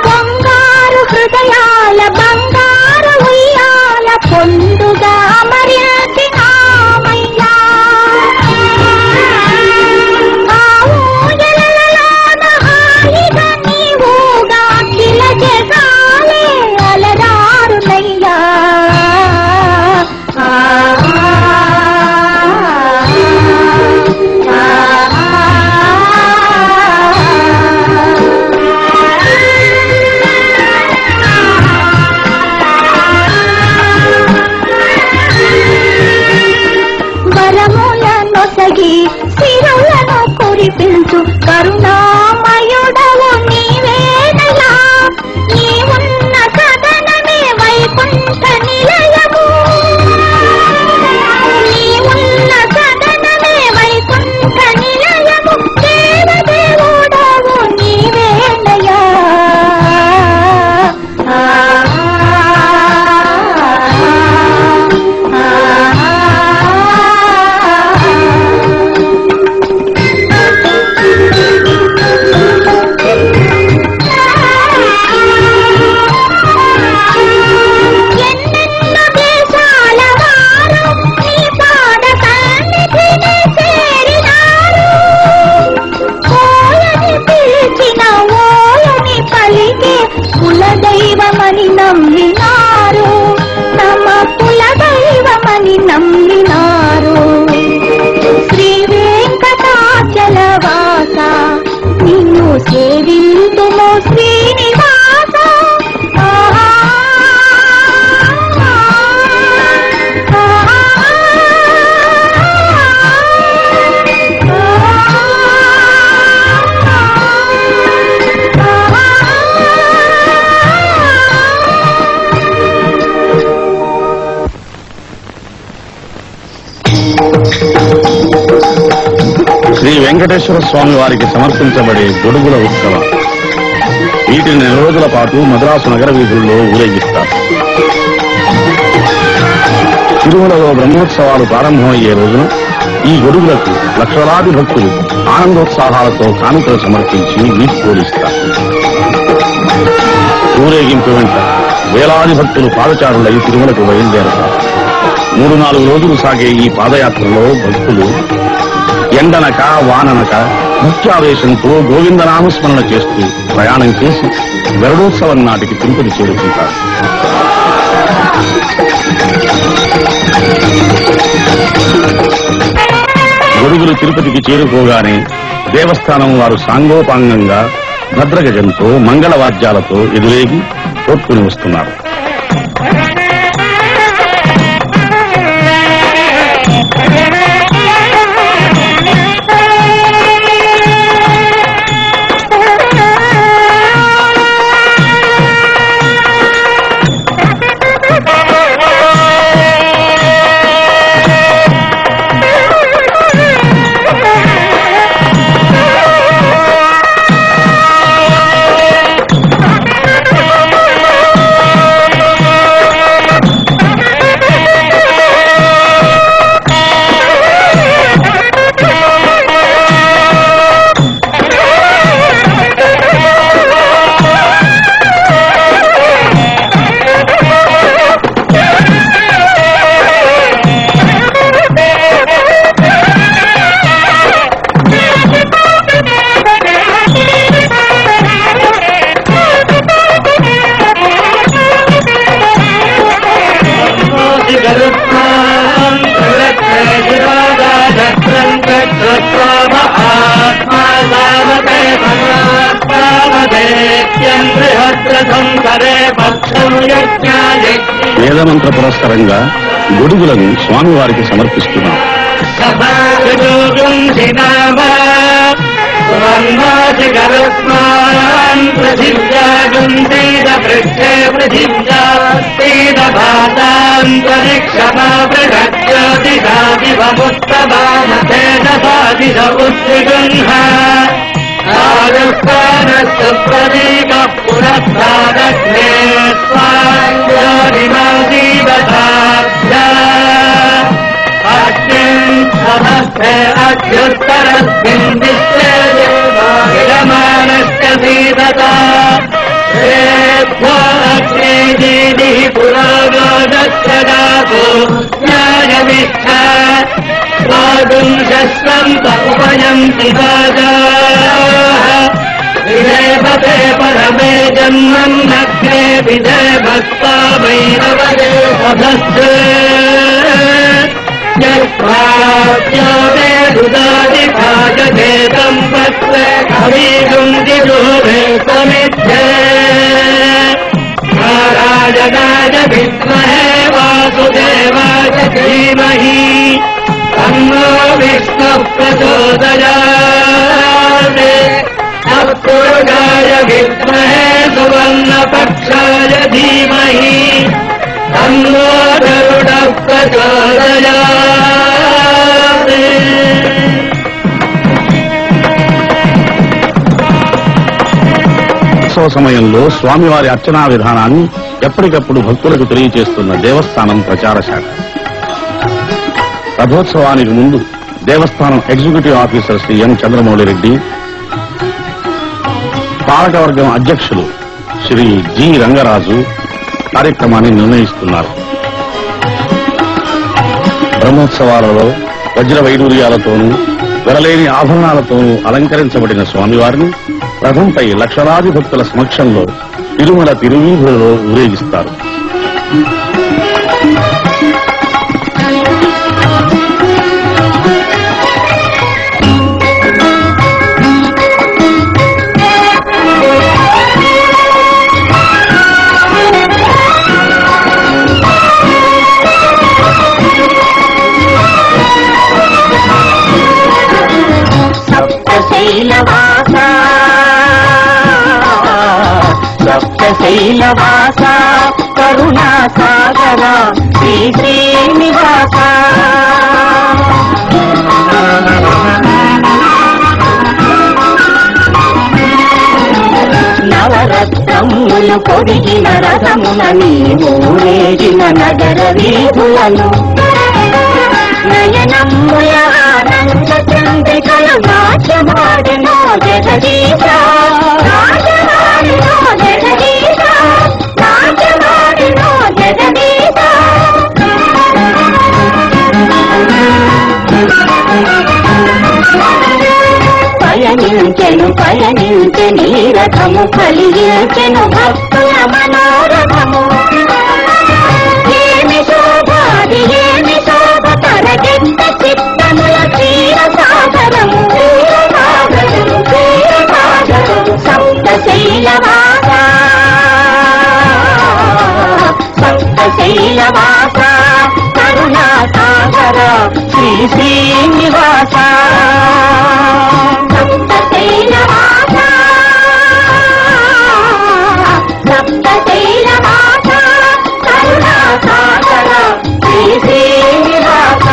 బంగారు హృదయాల బంగారు ఉయ్యాల పొందుగా మర్యాది నామయ్యా ఆ ఊయలలోన హాయిగా నీవుగా కిల జగాలే అలరారునయ్యా వరములనొసగి సిరులను కురిపించు కరుణామయుడవు నీవేనయా నీవున్న సదనమే వైకుంఠ నిలయము నీవున్న సదనమే వైకుంఠ నిలయము దేవదేవుడవు నీవేనయా ఎన్నెన్నో దేశాల వారు నీ పాద సన్నిధిని చేరినారు ఓయని పిలిచిన ఓయని పలికే కులదైవమని నమ్మినారు తమ కులదైవమని నమ్మినారు శ్రీ వెంకటాచలవాస నిన్ను సేవింతుమో శ్రీనివాస శ్రీ వెంకటేశ్వర స్వామి వారికి సమర్పించబడే గొడుగుల ఉత్సవం. వీటిని నెల రోజుల పాటు మద్రాసు నగర వీధుల్లో ఊరేగిస్తారు. తిరుమలలో బ్రహ్మోత్సవాలు ప్రారంభమయ్యే రోజున ఈ గొడుగులకు లక్షలాది భక్తులు ఆనందోత్సాహాలతో కానుకలు సమర్పించి వీడ్కోలిస్తారు. ఊరేగింపు వెంట వేలాది భక్తులు పాదచారులై తిరుమలకు బయలుదేరతారు. 3-4 రోజులు సాగే ఈ పాదయాత్రలో భక్తులు ఎండనక వాననక ముఖ్యావేశంతో గోవిందనామస్మరణ చేస్తూ ప్రయాణం చేసి గరుడోత్సవం నాటికి తిరుపతి చేరుకుంటారు. గొడుగులు తిరుపతికి చేరుకోగానే దేవస్థానం వారు సాంగోపాంగంగా భద్రగజంతో మంగళవాద్యాలతో ఎదురేగి కొట్టుకుని వస్తున్నారు. వేదమంత్ర పురస్కరంగా గొడుగులను స్వామివారికి సమర్పిస్తున్నారు. विदेवते परमे जन्मं नग्ने विदे भक्ता भैरवदे सधस्ते यस्वाद्योदे दुदादिभाजभेदं पत्रे कवीगुं दिजोरे समिध्ये नारायणाय विद्महे वासुदेवाय धीमहि तन्नो विष्णुः प्रचोदयात् अक्रूराय विद्महे सुवर्णपक्षाय धीमहि तन्नो गरुडः प्रचोदयात्। ఉత్సవ సమయంలో స్వామివారి అర్చనా విధానాన్ని ఎప్పటికప్పుడు భక్తులకు తెలియజేస్తున్న దేవస్థానం ప్రచార శాఖ. రథోత్సవానికి ముందు దేవస్థానం ఎగ్జిక్యూటివ్ ఆఫీసర్ శ్రీ ఎం చంద్రమౌళిరెడ్డి, పాలకవర్గం అధ్యక్షులు శ్రీ జి రంగరాజు కార్యక్రమాన్ని నిర్ణయిస్తున్నారు. బ్రహ్మోత్సవాలలో వజ్ర వైడూర్యాలతోనూ వెరలేని ఆభరణాలతోనూ అలంకరించబడిన స్వామివారిని రథంపై లక్షలాది భక్తుల సమక్షంలో తిరుమల తిరువీధులలో ఊరేగిస్తారు. సప్తశైలవాస కరుణాసాగర శ్రీ శ్రీనివాస నవరత్నముల దివ్యజ్యోతులు పొదిగిన రథమున నీవు రేగిన నగర వీధులను నయనమ్ముల ఆనంద చంద్రికలు నాట్యమాడెనో జగదీశ నాట్యమాడెనో జగదీశ నాట్యమాడెనో జగదీశ పయనించెను నీ రథము కలిగించెను భక్తుల మనోరథము ఏమి శోభాది ఏమి శోభ తరగెత్త చిత్తముల క్షీరసాగరము సప్తశైలవాస సప్తశైలవాస కరుణాసాగర శ్రీ శ్రీనివాస సప్తశైలవాస సప్తశైలవాస కరుణాసాగర శ్రీ శ్రీనివాస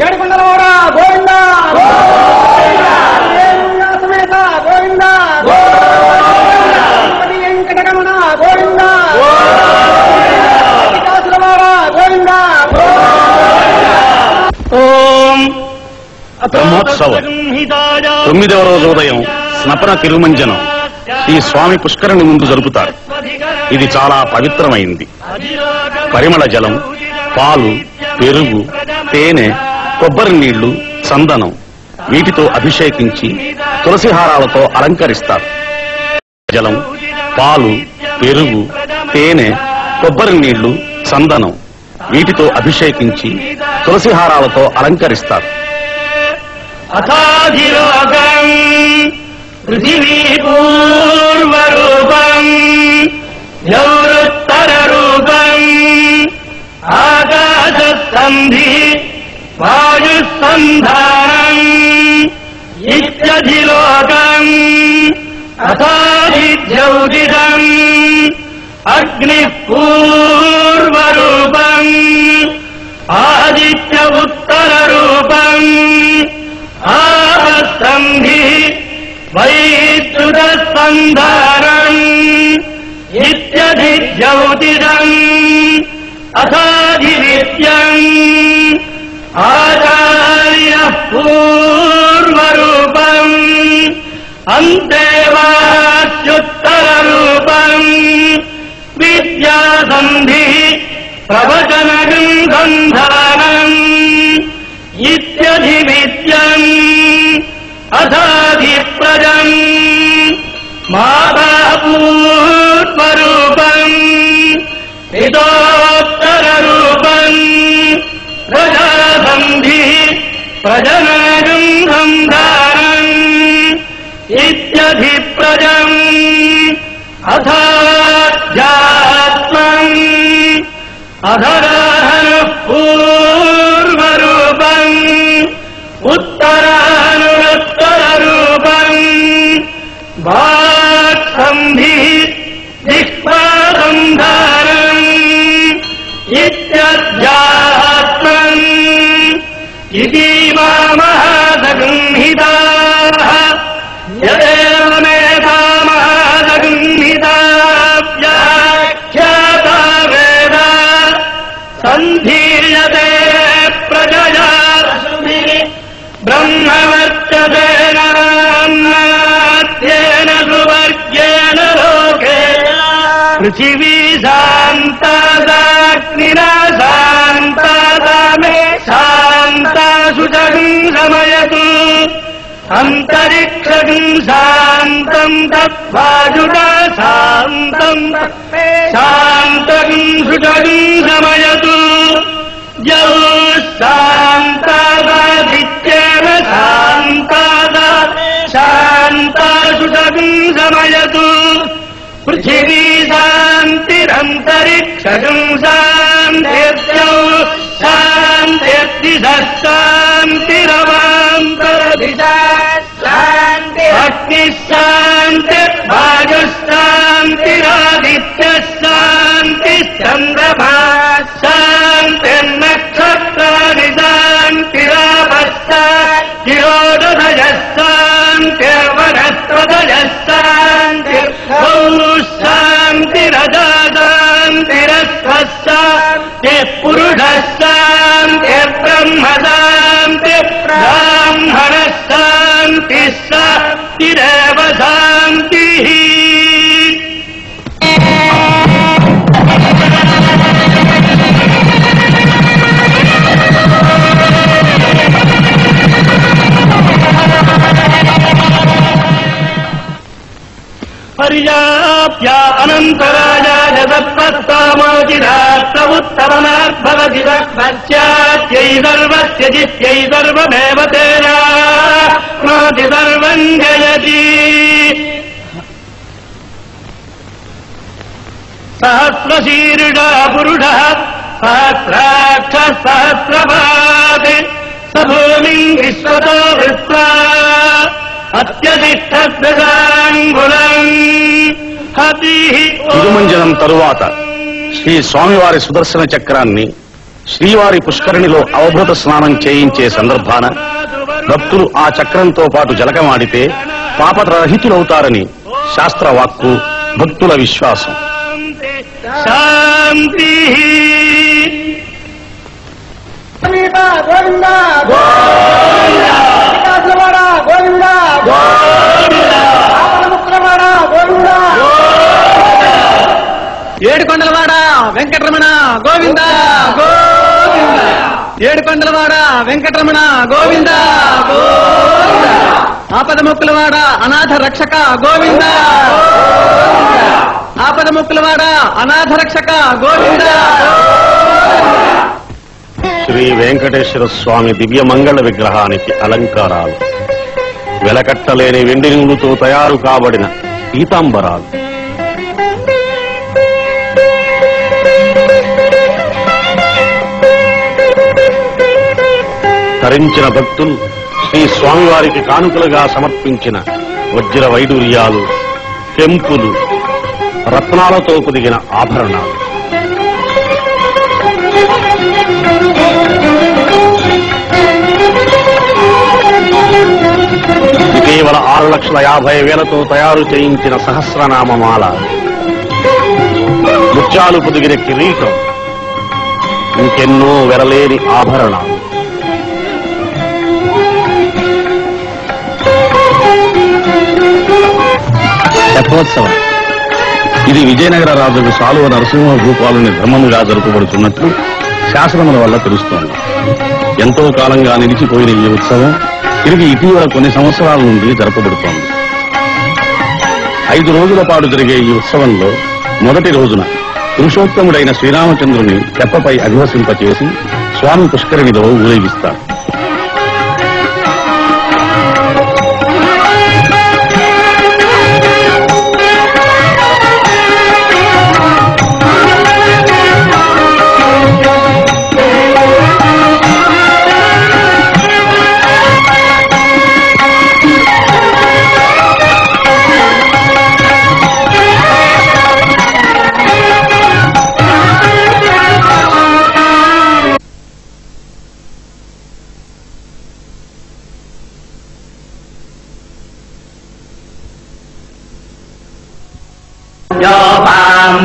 ఏడుకొండలవాడా గోవింద సమేత గోవింద వెంకటరమణ గోవింద గోవింద ఓం బ్రహ్మోత్సవం 9వ రోజు ఉదయం స్నపన తిరుమంజనం ఈ స్వామి పుష్కరిణి ముందు జరుపుతారు. ఇది చాలా పవిత్రమైంది. పరిమళ జలం, పాలు, పెరుగు, తేనె, కొబ్బరి నీళ్లు, చందనం వీటితో అభిషేకించి తులసిహారాలతో అలంకరిస్తారు. జలం, పాలు, పెరుగు, తేనె, కొబ్బరి నీళ్లు, చందనం వీటితో అభిషేకించి తులసిహారాలతో అలంకరిస్తారు. అథాధిలోకం పృథివీ పూర్వరూపం యౌరుత్తర రూపం ఆకాశస్కంధి వాయుస్కంధానం ఇత్యధిలోకం అథాధిద్యౌదిదం అగ్నిః పూర్వరూపం ఆదిత్య ఉత్తర రూపం ఆపస్కంధి వైద్యుతస్కంధారం ఇత్యధిద్యౌతిదం అథాధినిత్యం ఆచార్యః పూర్వరూపం అంతేవాచ్యుత్తర రూపం విద్యాసంధి ప్రవచనగంధానం ఇత్యధివిద్యం అథాధిప్రజం మాతాపూర్వరూపం పితోత్తర రూపం ప్రజాసంధి ప్రజనగంధానం ఇత్యధిప్రజం అథాధ్యాత్మం అధరాహనః పూర్వరూపం ఉత్తరానుత్తర రూపం వాక్సంధి దిక్పాదంధారం ఇత్యధ్యాత్మం ఇదీమామహాదగృహీతాః యదేవమేతామహాదగృహీతాభ్యాఖ్యాతా వేద సంధీయతే ప్రజయా బ్రహ్మవర్చసేన నాత్యేన సువర్గేణ లోకే పృథివీ శాంతాగ్నిన శాంతమే శాంతాసుజం సమయతు అంతరిక్షం శాంతం తద్వాయుడ శాంతం శాంతం సుజం సమయతు యౌ శాంతాదిత్యేన శాంతాద శాంతాసుజం సమయతు పృథివీ శాంతిరంతరిక్షం శాంతిర్ద్యౌ శాంతిర్దిశః శాంతిరవాంతరదిశా శాంతి అగ్నిః శాంతిర్వాయుః శాంతిరాదిత్యః శాంతిశ్చంద్రమా శాంతిర్నక్షత్రాణి శాంతిరాపః శాంతిరోదధయః శాంతిర్వనస్పతయః శాంతి పురుషः శాంతిర్బ్రహ్మ శాంతి బ్రాహ్మణः శాంతిः శాంతిరేవ శాంతిః. పర్యాప్య అనంతరాజాయ దత్తస్తామోచిరాత్ర ఉత్తరమార్భవతి పశ్చాత్యై సర్వస్య జిత్యై సర్వమేవ తేనా నాతి సర్వం జయతి. సహస్రశీర్షా పురుషః సహస్రాక్ష సహస్రపాత్ స భూమిం విశ్వతో వృత్వా తిరుమంజనం తరువాత శ్రీ స్వామివారి సుదర్శన చక్రాన్ని శ్రీవారి పుష్కరిణిలో అవభృత స్నానం చేయించే సందర్భాన భక్తులు ఆ చక్రంతో పాటు జలకమాడితే పాపరహితులవుతారని శాస్త్రవాక్కు, భక్తుల విశ్వాసం. శాంతి. ఏడుకొండలవాడ వెంకటరమణ గోవింద గోవింద. ఏడుకొండలవాడ వెంకటరమణ గోవింద గోవింద. ఆపద ముక్కులవాడ అనాథ రక్షక గోవింద. ఆపద ముక్కులవాడ అనాథ రక్షక గోవింద. శ్రీ వెంకటేశ్వర స్వామి దివ్య మంగళ విగ్రహానికి అలంకారాలు, వెలకట్టలేని వెండి నూలుతో తయారు కాబడిన పీతాంబరాలు, ధరించిన భక్తులు శ్రీ స్వామివారికి కానుకలుగా సమర్పించిన వజ్ర వైడూర్యాలు, కెంపులు, రత్నాలతో పొదిగిన ఆభరణాలు, కేవల 6,50,000తో తయారు చేయించిన సహస్రనామమాల, ముత్యాలు పొదిగిన కిరీటం, ఇంకెన్నో వెరలేని ఆభరణాలు. తెప్పోత్సవం ఇది విజయనగర రాజుకు సాలువ నరసింహ భూపాలుని ధర్మముగా జరుపబడుతున్నట్లు శాసనముల వల్ల తెలుస్తోంది. ఎంతో కాలంగా నిలిచిపోయిన ఈ ఉత్సవం తిరిగి ఇటీవల కొన్ని సంవత్సరాల నుండి జరపబడుతోంది. 5 రోజుల పాటు జరిగే ఈ ఉత్సవంలో మొదటి రోజున పురుషోత్తముడైన శ్రీరామచంద్రుని తెప్పపై అధివసింపచేసి స్వామి పుష్కరిణిలో ఊరేగిస్తారు.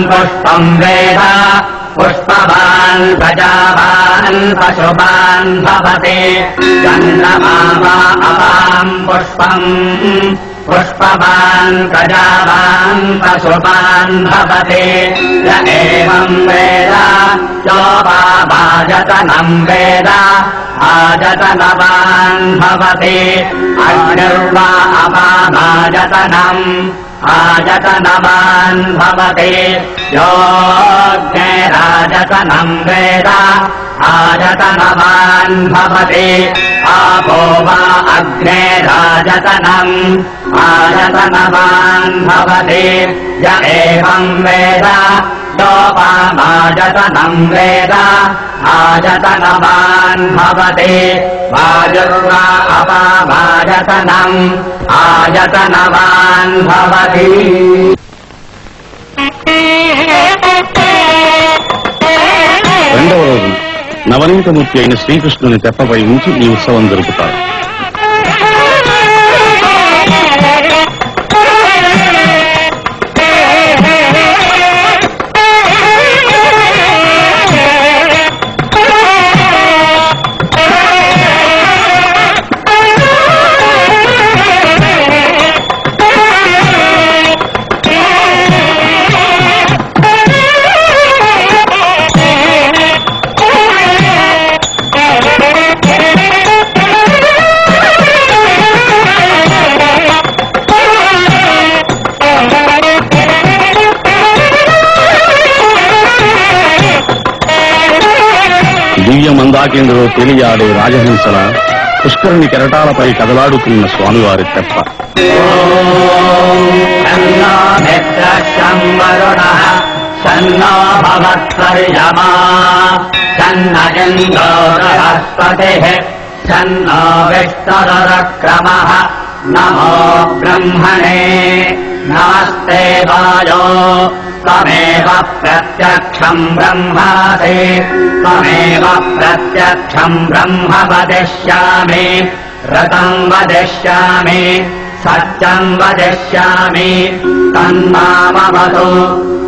पुष्पम् वेद पुष्पवान् प्रजावान् पशुवान् भवते गन्धमावा अपाम् पुष्पम् पुष्पवान् प्रजावान् पशुवान् भवते य एवम् वेद योपाभाजतनम् वेद आजतनवान् भवते अग्निर्वा अपाभाजतनम् आजतनवान् भवते योऽग्निराजतनम् वेद आजतनवान् भवते आपो वा अग्निराजतनम् आजतनवान् भवते य एवम् वेद योपामाजतनम् वेद आजतनवान् भवते वायुर्वा अपामाजतनम् आजतनवान् भवति. రెండవ రోజు నవనీతమూర్తి అయిన శ్రీకృష్ణుని తెప్పపై ఉంచి ఈ ఉత్సవం జరుపుతారు. దివ్య మందాకేంద్రలో తేలియాడే రాజహంసల పుష్కరుని కెరటాలపై కదలాడుతున్న స్వామివారి తెప్ప. సన్నో భవత్పర్యమా సన్న ఇంద్రో బృహస్పతిః సన్నో విష్ణురుక్రమః నమో బ్రహ్మణే నమస్తే వాయో త్వమేవ ప్రత్యక్షం బ్రహ్మాసి త్వమేవ ప్రత్యక్షం బ్రహ్మ వదిష్యామి రతం వదిష్యామి సత్యం వదిష్యామి తన్మామవతు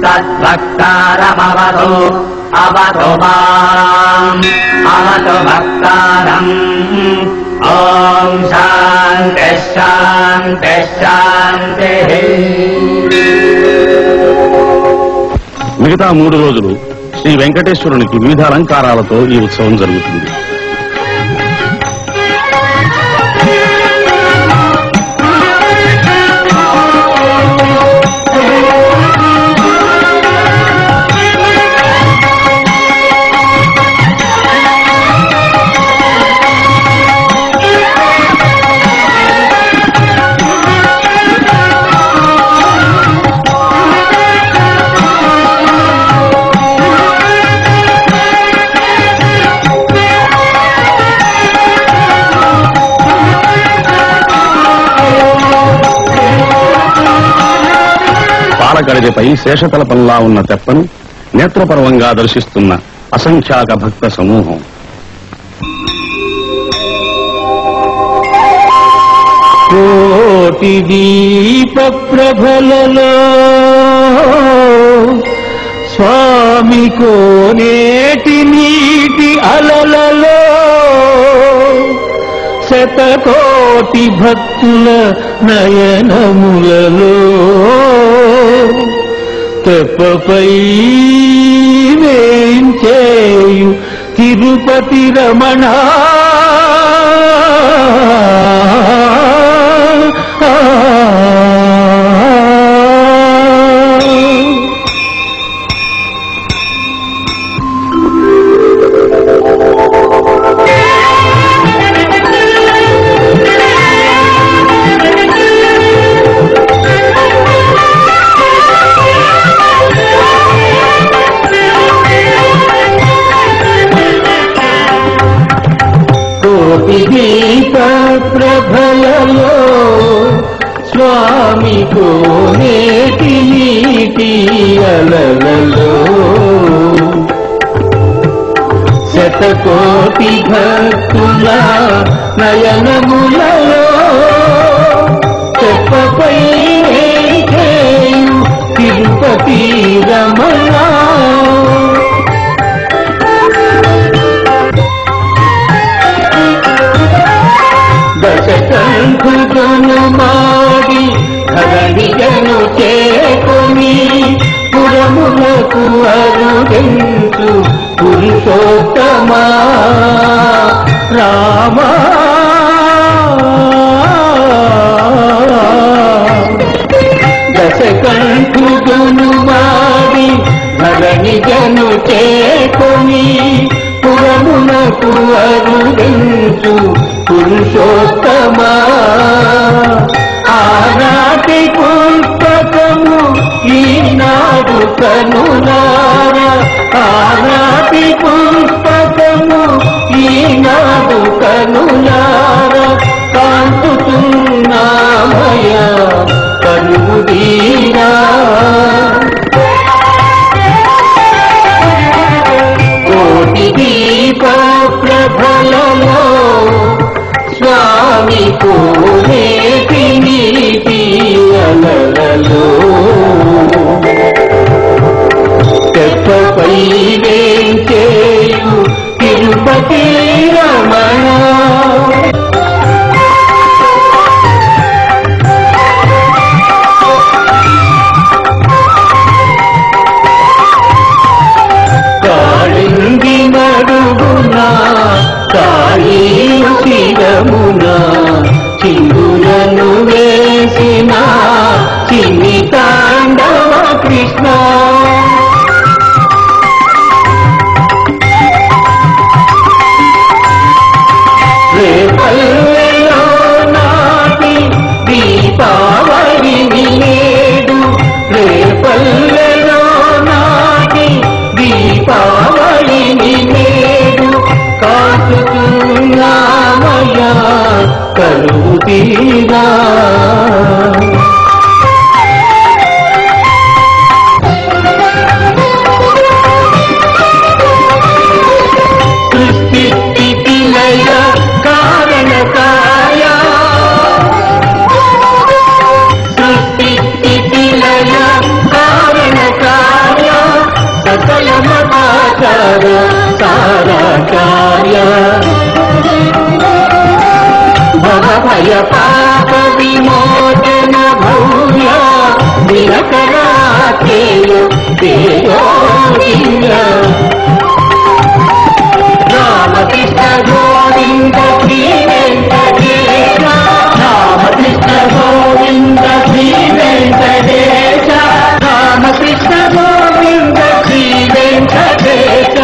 తద్భక్తారమవతు అవతు మాం అవతు భక్తారం. ఓం శాంతి శాంతి శాంతి. మిగతా 3 రోజులు శ్రీ వెంకటేశ్వరునికి వివిధ అలంకారాలతో ఈ ఉత్సవం జరుగుతుంది. పాలగడిపై శేషతలపంలా ఉన్న తెప్పను నేత్రపర్వంగా దర్శిస్తున్న అసంఖ్యాక భక్త సమూహం. కోటి దీప ప్రభలలో స్వామి కోనేటి నీటి అలలలో శతకోటి భక్తుల నయనములలో తెప్పపై వేంచేయు తిరుపతి రమణ దీప ప్రభలలో స్వామి కోనేటి నీటి అలలలో శతకోటి భక్తుల నయనములలో తెప్పపై తిరుపతి రమణ దశకంఠులను మాడి ధరణిగను చేకొని పురములకు అరుగెంచు పురుషోత్తమా రామా దశకంఠులను మాడి ధరణిగను చేకొని పురములకు అరుగెంచు పురుషోత్తమా ఆనాటి పుస్తకము ఈనాడు కనులార ఆనాటి పుస్తకము ఈనాడు కనులార కాంతుతున్నామయ కనుదీరా కోటి దీప ప్రభలలో స్వామి కోనేటి నీటి అలలలో తెప్పపై వేంచేయు తిరుపతి రమణ కాళింగి నడుగునా కాళీ శిరమున చిందులను వేసిన చిన్ని తాండవ కృష్ణ గోవింద రామకృష్ణ గోవింద శ్రీ వెంకటేశ రామకృష్ణ గోవింద శ్రీ వెంకటేశ రామకృష్ణ గోవింద శ్రీ వెంకటేశ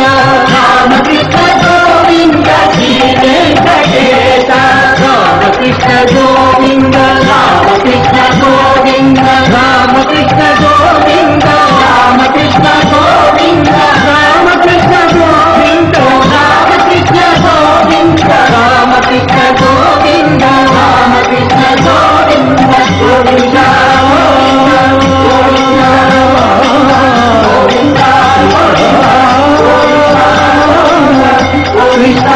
రామకృష్ణ గోవింద శ్రీ వెంకటేశ రామకృష్ణ గోవింద రామకృష్ణ గోవింద రామకృష్ణ గోవింద రామకృష్ణ గోవింద రామకృష్ణ గోవింద రామకృష్ణ గోవింద రామకృష్ణ గోవింద రామకృష్ణ గోవింద గోవింద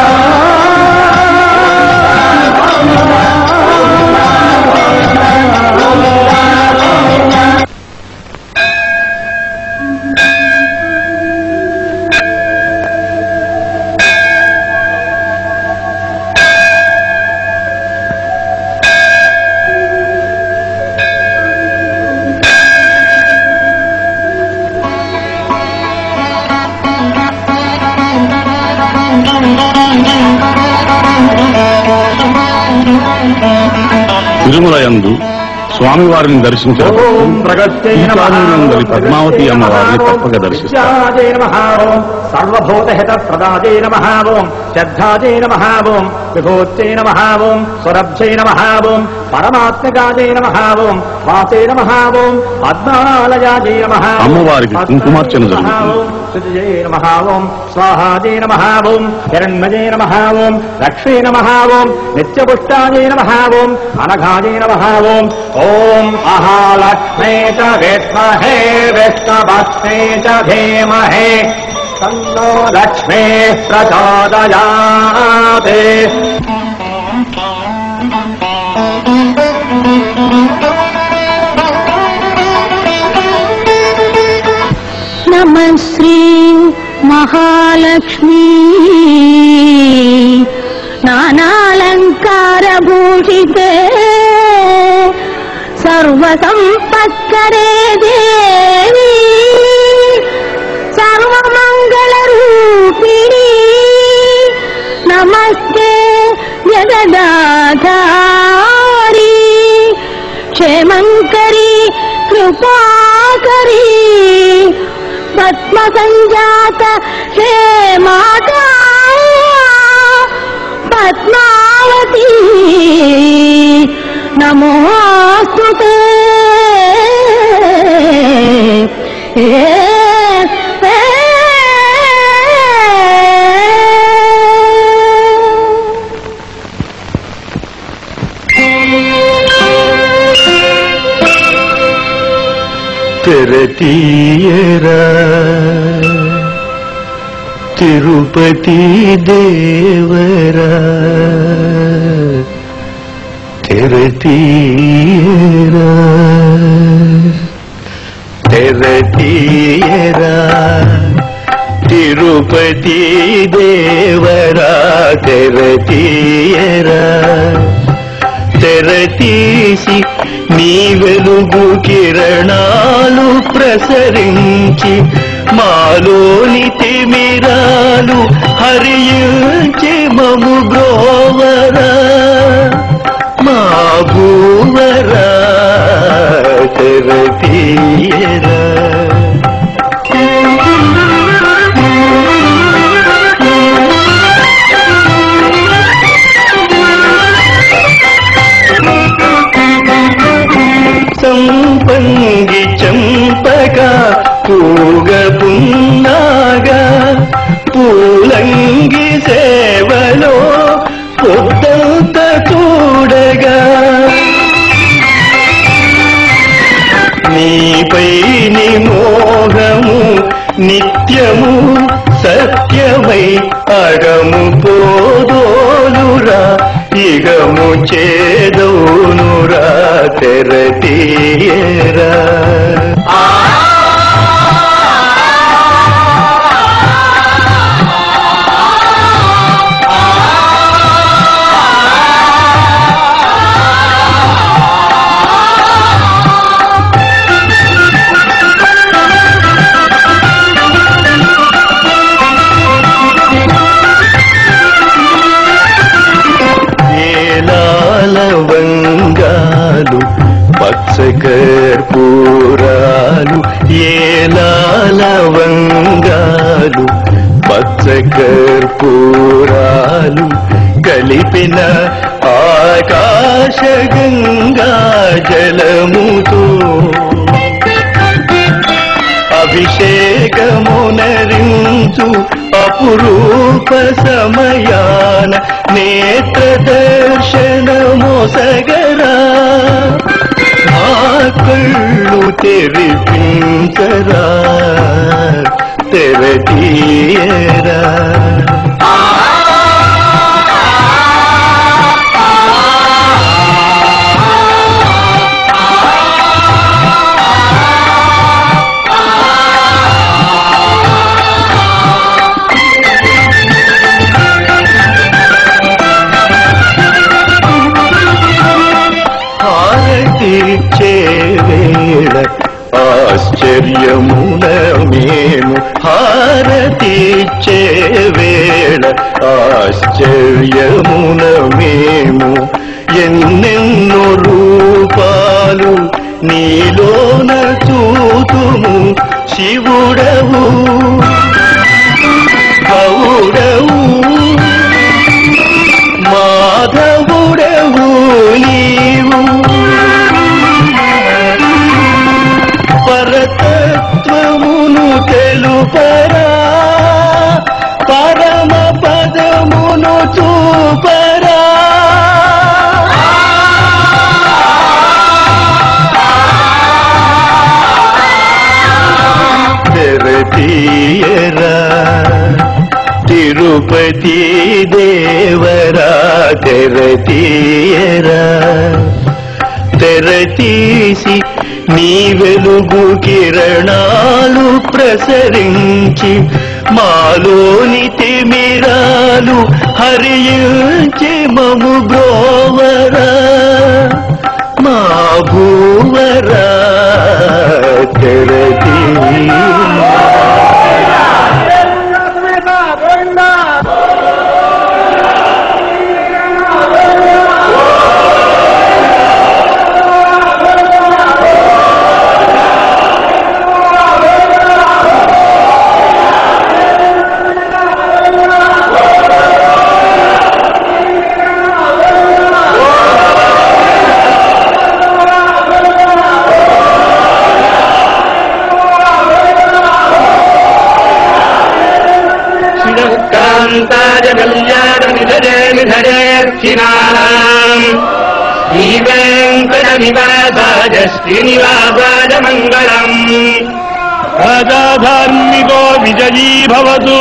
తిరుమలయందు స్వామివారిని దర్శించారు పద్మావతి అమ్మవారిని తప్పక దర్శిస్తారు. సర్వభూతహిత ప్రదాజై నమః ఓం శ్రద్ధాజై నమః ఓం విభూత్యై నమః ఓం స్వరబ్జై నమః ఓం పరమాత్మకాజై నమః ఓం వాసే నమః ఓం పద్మాలయాజై నమః అమ్మవారికి కుంకుమార్చన జరుగుతుంది. శుచిజై నమః ఓం స్వాహాజై నమః ఓం హిరణ్మజై నమః ఓం లక్ష్మీ నమః ఓం నిత్యపుష్టాజై నమః ఓం అనఘాజై నమః ఓం ఓం మహాలక్ష్మే చ విద్మహే విష్ణుభక్తే చ ధీమహే తన్నో లక్ష్మే ప్రచోదయాత్. నమః శ్రీ మహాలక్ష్మీ నానాలంకారభూషితే సర్వసంపత్కరే దేవి సర్వమంగళరూపిణి నమస్తే జగదాధారి క్షేమంకరి కృపాకరి పద్మసంజాత హే మాతా పద్మావతి నమోస్తుతే. తెరతీయరా తిరుపతి దేవరా తెరతీయరా తెరతీయరా తిరుపతి దేవరా తెరతీయరా తెరతీసి నీ వెలుగు కిరణాలు ప్రసరించి మాలోని తిమిరాలు హరించి మము బ్రోవరా మా భూవరా తెరతీయరా. సంపంగి చంపక పూగ పున్నాగా పూలంగి సేవలో పొద్దంత చూడగా నీపై నిమోహము నిత్యము సత్యమై అగము పోదోలురా ఇగము చేదోనురా తెరతీయరా. పంచకర్పూరాలు కలిపిన ఆకాశ గంగా జలముతో అభిషేకమునరించు అపురూప సమయాన నేత్ర దర్శనమొసగరా మా కళ్ళు తెరిపించరా తెరతీయరా వేళ ఆశ్చర్యమున మేము హారతిచ్చే వేళ ఆశ్చర్యమున మేము ఎన్నెన్నో రూపాలు నీలోన చూతుము శివుడవు గౌడవు మాధవుడవు నీవు పరతత్వమును తెలుపరా పరమ పదమును చూపరా తెరతీయరా తిరుపతి దేవరా తెరతీయరా తెరతీసి నీ వెలుగు కిరణాలు ప్రసరించి మాలోని తిమిరాలు హరించి మము బ్రోవరా మా భూవరా తెరతీ శ్రీవేంకటనివాసాయ శ్రీనివాసాయ మంగళం రాజాధార్మికో విజయీ భవతు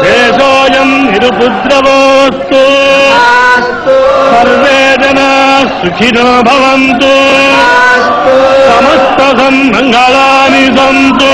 దేశోయం నిరుపద్రవోస్తు సర్వే జనా సుఖినో భవంతు సమస్త సన్మంగళాని సంతు